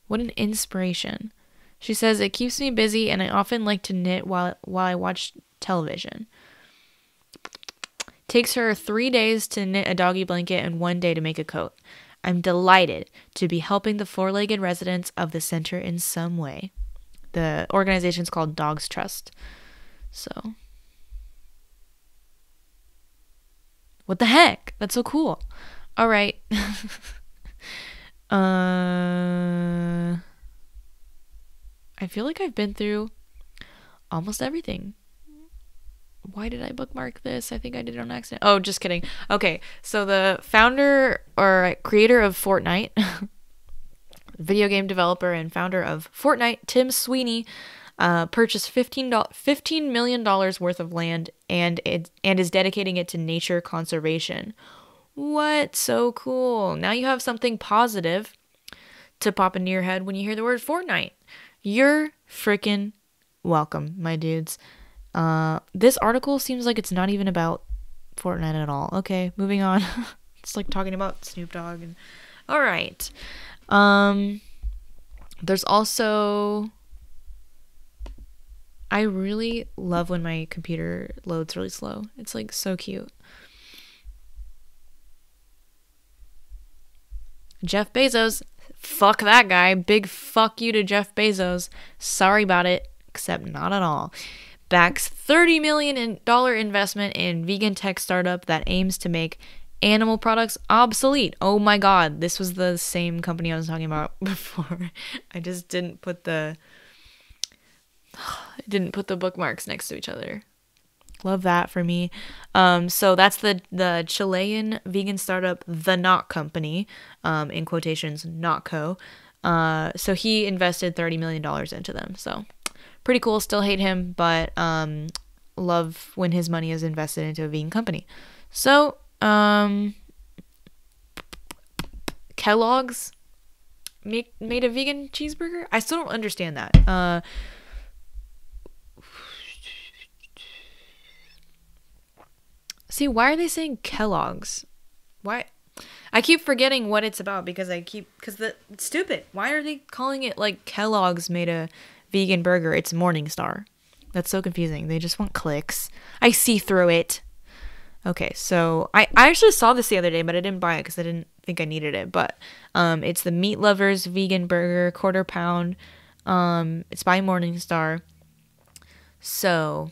What an inspiration. She says, it keeps me busy and I often like to knit while I watch television. Takes her 3 days to knit a doggy blanket and 1 day to make a coat. I'm delighted to be helping the four-legged residents of the center in some way. The organization's called Dogs Trust. So, what the heck? That's so cool. All right. I feel like I've been through almost everything. Why did I bookmark this? I think I did it on accident. Oh, just kidding. Okay, so the founder or creator of Fortnite, video game developer and founder of Fortnite, Tim Sweeney, purchased $15 million worth of land and is dedicating it to nature conservation. What? So cool. Now you have something positive to pop into your head when you hear the word Fortnite. You're freaking welcome, my dudes. This article seems like it's not even about Fortnite at all. Okay, moving on. It's like talking about Snoop Dogg and all right. There's also, I really love when my computer loads really slow. It's like so cute. Jeff Bezos, fuck that guy. Big fuck you to Jeff Bezos. Sorry about it, except not at all. Backs $30 million investment in vegan tech startup that aims to make animal products obsolete. Oh my god, this was the same company I was talking about before. I just didn't put the bookmarks next to each other. Love that for me. So that's the Chilean vegan startup, The Not Company, in quotations, Not Co. So he invested $30 million into them. So pretty cool. Still hate him, but love when his money is invested into a vegan company. So Kellogg's made a vegan cheeseburger. I still don't understand that. See, why are they saying Kellogg's? Why? I keep forgetting what it's about because it's stupid. Why are they calling it like Kellogg's made a vegan burger? It's Morningstar. That's so confusing. They just want clicks. I see through it. Okay, so I actually saw this the other day, but I didn't buy it because I didn't think I needed it. But it's the Meat Lovers vegan burger, quarter pound. It's by Morningstar. So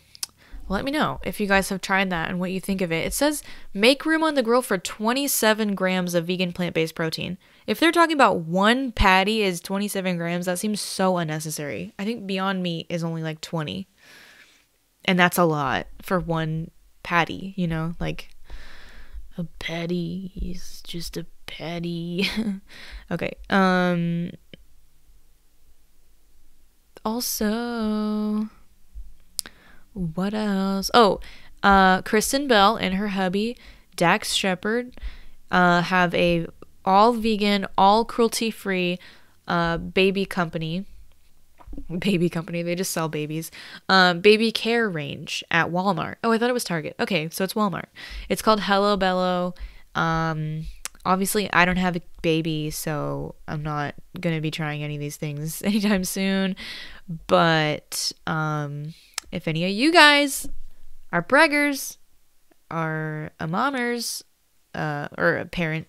let me know if you guys have tried that and what you think of it. It says make room on the grill for 27 grams of vegan plant-based protein. If they're talking about one patty is 27 grams, that seems so unnecessary. I think Beyond Meat is only like 20. And that's a lot for one patty, you know? Like, a patty is just a patty. Okay. Also, what else? Oh, Kristen Bell and her hubby, Dax Shepard, have a all vegan, all cruelty free baby company. Baby company, they just sell babies. Baby care range at Walmart. Oh, I thought it was Target. Okay, so it's Walmart. It's called Hello Bello. Obviously I don't have a baby, so I'm not gonna be trying any of these things anytime soon. But if any of you guys are preggers, are a mommers, or a parent,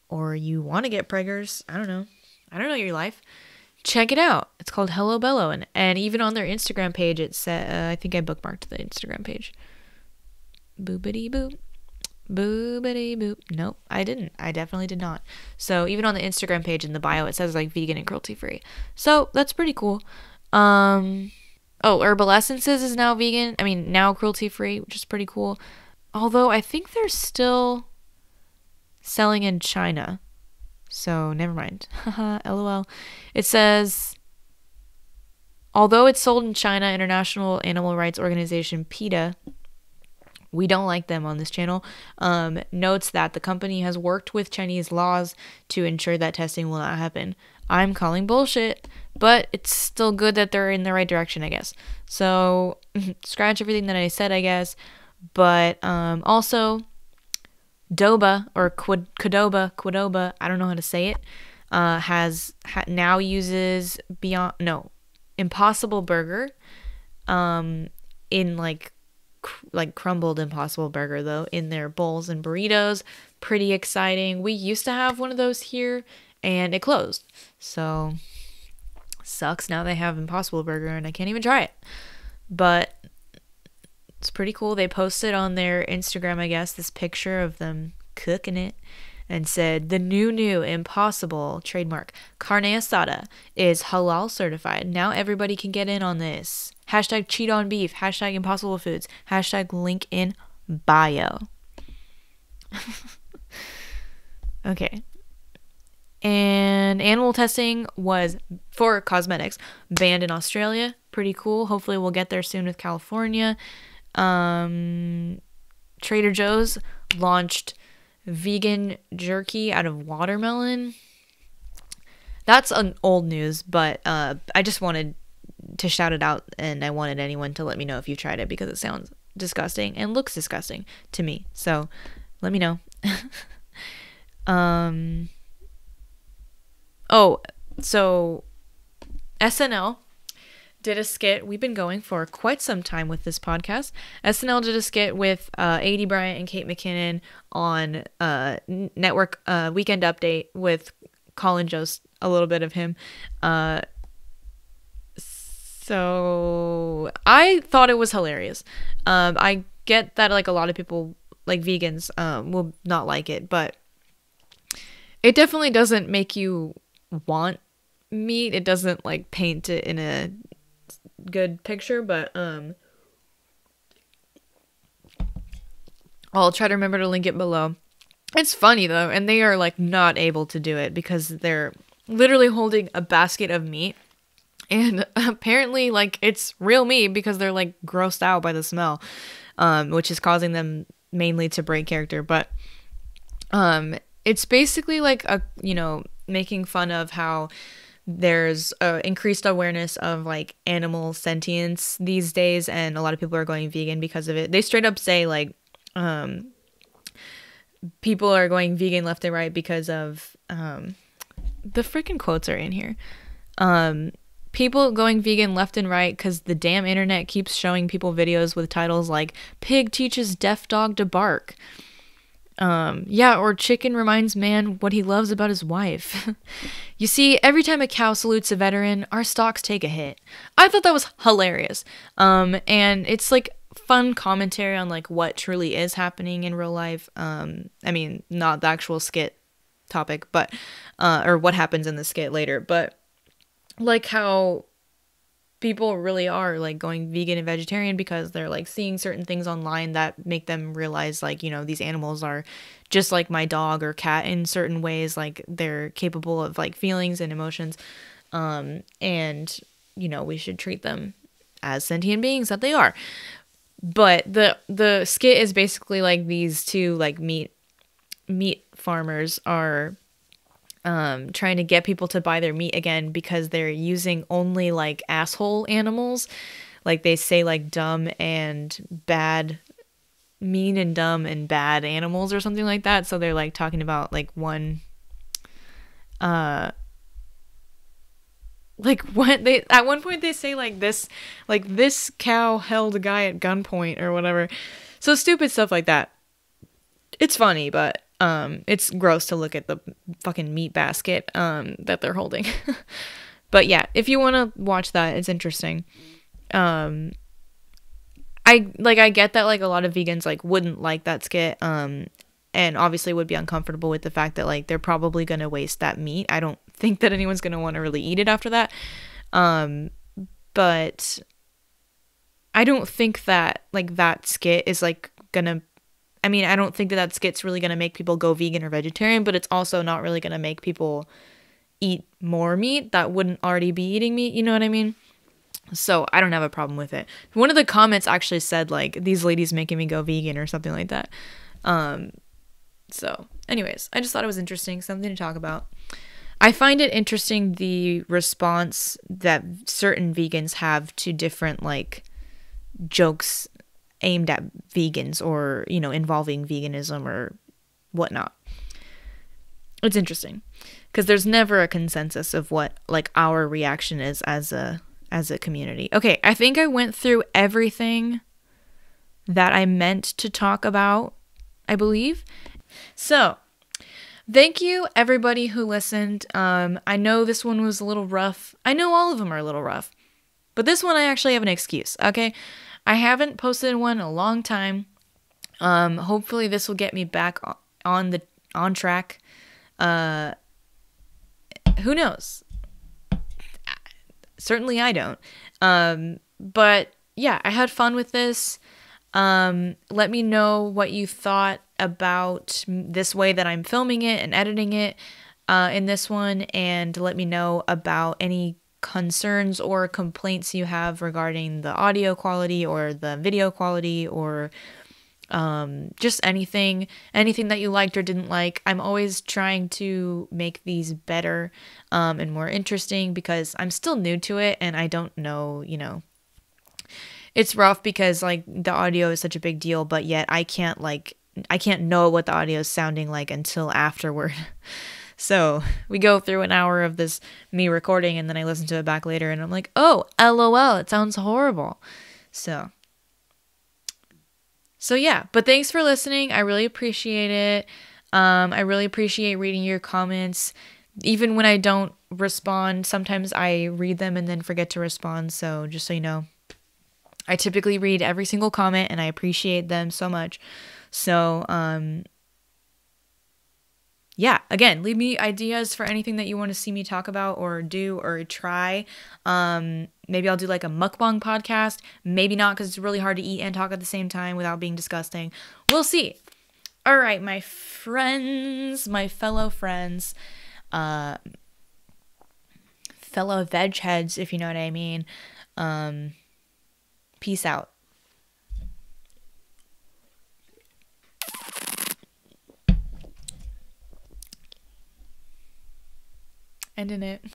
or you want to get preggers, I don't know your life, check it out. It's called Hello Bello, and even on their Instagram page, it said, I think I bookmarked the Instagram page. Boopity boop. Boopity boop. Nope, I didn't. I definitely did not. So even on the Instagram page in the bio, it says like vegan and cruelty free. So that's pretty cool. Oh, Herbal Essences is now vegan. I mean, now cruelty free, which is pretty cool. Although I think they're still selling in China. So never mind. Haha, LOL. It says, although it's sold in China, International Animal Rights Organization PETA, we don't like them on this channel, notes that the company has worked with Chinese laws to ensure that testing will not happen. I'm calling bullshit, but it's still good that they're in the right direction, I guess. So scratch everything that I said, I guess. But also, Doba, or Qdoba, I don't know how to say it, now uses Impossible Burger, in like crumbled Impossible Burger though, in their bowls and burritos. Pretty exciting. We used to have one of those here and it closed. So sucks. Now they have Impossible Burger and I can't even try it. But it's pretty cool. They posted on their Instagram, I guess, this picture of them cooking it and said, the new Impossible trademark carne asada is halal certified. Now everybody can get in on this. Hashtag cheat on beef. Hashtag Impossible Foods. Hashtag link in bio. Okay. And animal testing was, for cosmetics, banned in Australia. Pretty cool. Hopefully we'll get there soon with California. Trader Joe's launched vegan jerky out of watermelon. That's an old news, but I just wanted to shout it out, and I wanted anyone to let me know if you tried it, because it sounds disgusting and looks disgusting to me. So let me know. Oh, so SNL did a skit. We've been going for quite some time with this podcast. SNL did a skit with A.D. Bryant and Kate McKinnon on network Weekend Update with Colin Jost, a little bit of him. So I thought it was hilarious. I get that like a lot of people, like vegans, will not like it, but it definitely doesn't make you want meat. It doesn't like paint it in a good picture, but I'll try to remember to link it below. It's funny though, and they are like not able to do it because they're literally holding a basket of meat, and apparently like it's real meat because they're like grossed out by the smell, which is causing them mainly to break character. But it's basically like a, you know, making fun of how there's increased awareness of like animal sentience these days, and a lot of people are going vegan because of it. They straight up say like people are going vegan left and right because of the freaking quotes are in here. People going vegan left and right because the damn internet keeps showing people videos with titles like "Pig teaches deaf dog to bark." Yeah, or chicken reminds man what he loves about his wife. You see, every time a cow salutes a veteran, our stocks take a hit. I thought that was hilarious. And it's like fun commentary on like what truly is happening in real life. I mean, not the actual skit topic, but or what happens in the skit later, but like how people really are like going vegan and vegetarian because they're like seeing certain things online that make them realize like, you know, these animals are just like my dog or cat in certain ways, like they're capable of like feelings and emotions, and you know, we should treat them as sentient beings that they are. But the skit is basically like these two like meat farmers are trying to get people to buy their meat again because they're using only like asshole animals. Like they say like dumb and bad, mean and dumb and bad animals or something like that. So they're like talking about like one, like what they, at one point they say like this cow held a guy at gunpoint or whatever. So stupid stuff like that. It's funny, but it's gross to look at the fucking meat basket that they're holding. But yeah, if you want to watch that, it's interesting. I get that like a lot of vegans like wouldn't like that skit, and obviously would be uncomfortable with the fact that like they're probably gonna waste that meat. I don't think that anyone's gonna want to really eat it after that. But I don't think that like that skit is like gonna, I mean, I don't think that that skit's really going to make people go vegan or vegetarian, but it's also not really going to make people eat more meat that wouldn't already be eating meat. You know what I mean? So I don't have a problem with it. One of the comments actually said like, these ladies making me go vegan or something like that. So anyways, I just thought it was interesting, something to talk about. I find it interesting the response that certain vegans have to different like jokes aimed at vegans or, you know, involving veganism or whatnot. It's interesting because there's never a consensus of what like our reaction is as a community. Okay, I think I went through everything that I meant to talk about, I believe. So, thank you everybody who listened. I know this one was a little rough. I know all of them are a little rough. But this one I actually have an excuse, okay? I haven't posted one in a long time. Hopefully this will get me back on track. Who knows? Certainly I don't. But yeah, I had fun with this. Let me know what you thought about this way that I'm filming it and editing it in this one, and let me know about any concerns or complaints you have regarding the audio quality or the video quality or just anything that you liked or didn't like. I'm always trying to make these better and more interesting because I'm still new to it and I don't know, you know, it's rough because like the audio is such a big deal, but yet I can't know what the audio is sounding like until afterward. So we go through an hour of this me recording and then I listen to it back later and I'm like, oh, LOL, it sounds horrible. So yeah, but thanks for listening. I really appreciate it. I really appreciate reading your comments. Even when I don't respond, sometimes I read them and then forget to respond. So just so you know, I typically read every single comment and I appreciate them so much. So, yeah, again, leave me ideas for anything that you want to see me talk about or do or try. Maybe I'll do like a mukbang podcast. Maybe not because it's really hard to eat and talk at the same time without being disgusting. We'll see. All right, my friends, my fellow friends, fellow veg heads, if you know what I mean. Peace out. Ending it.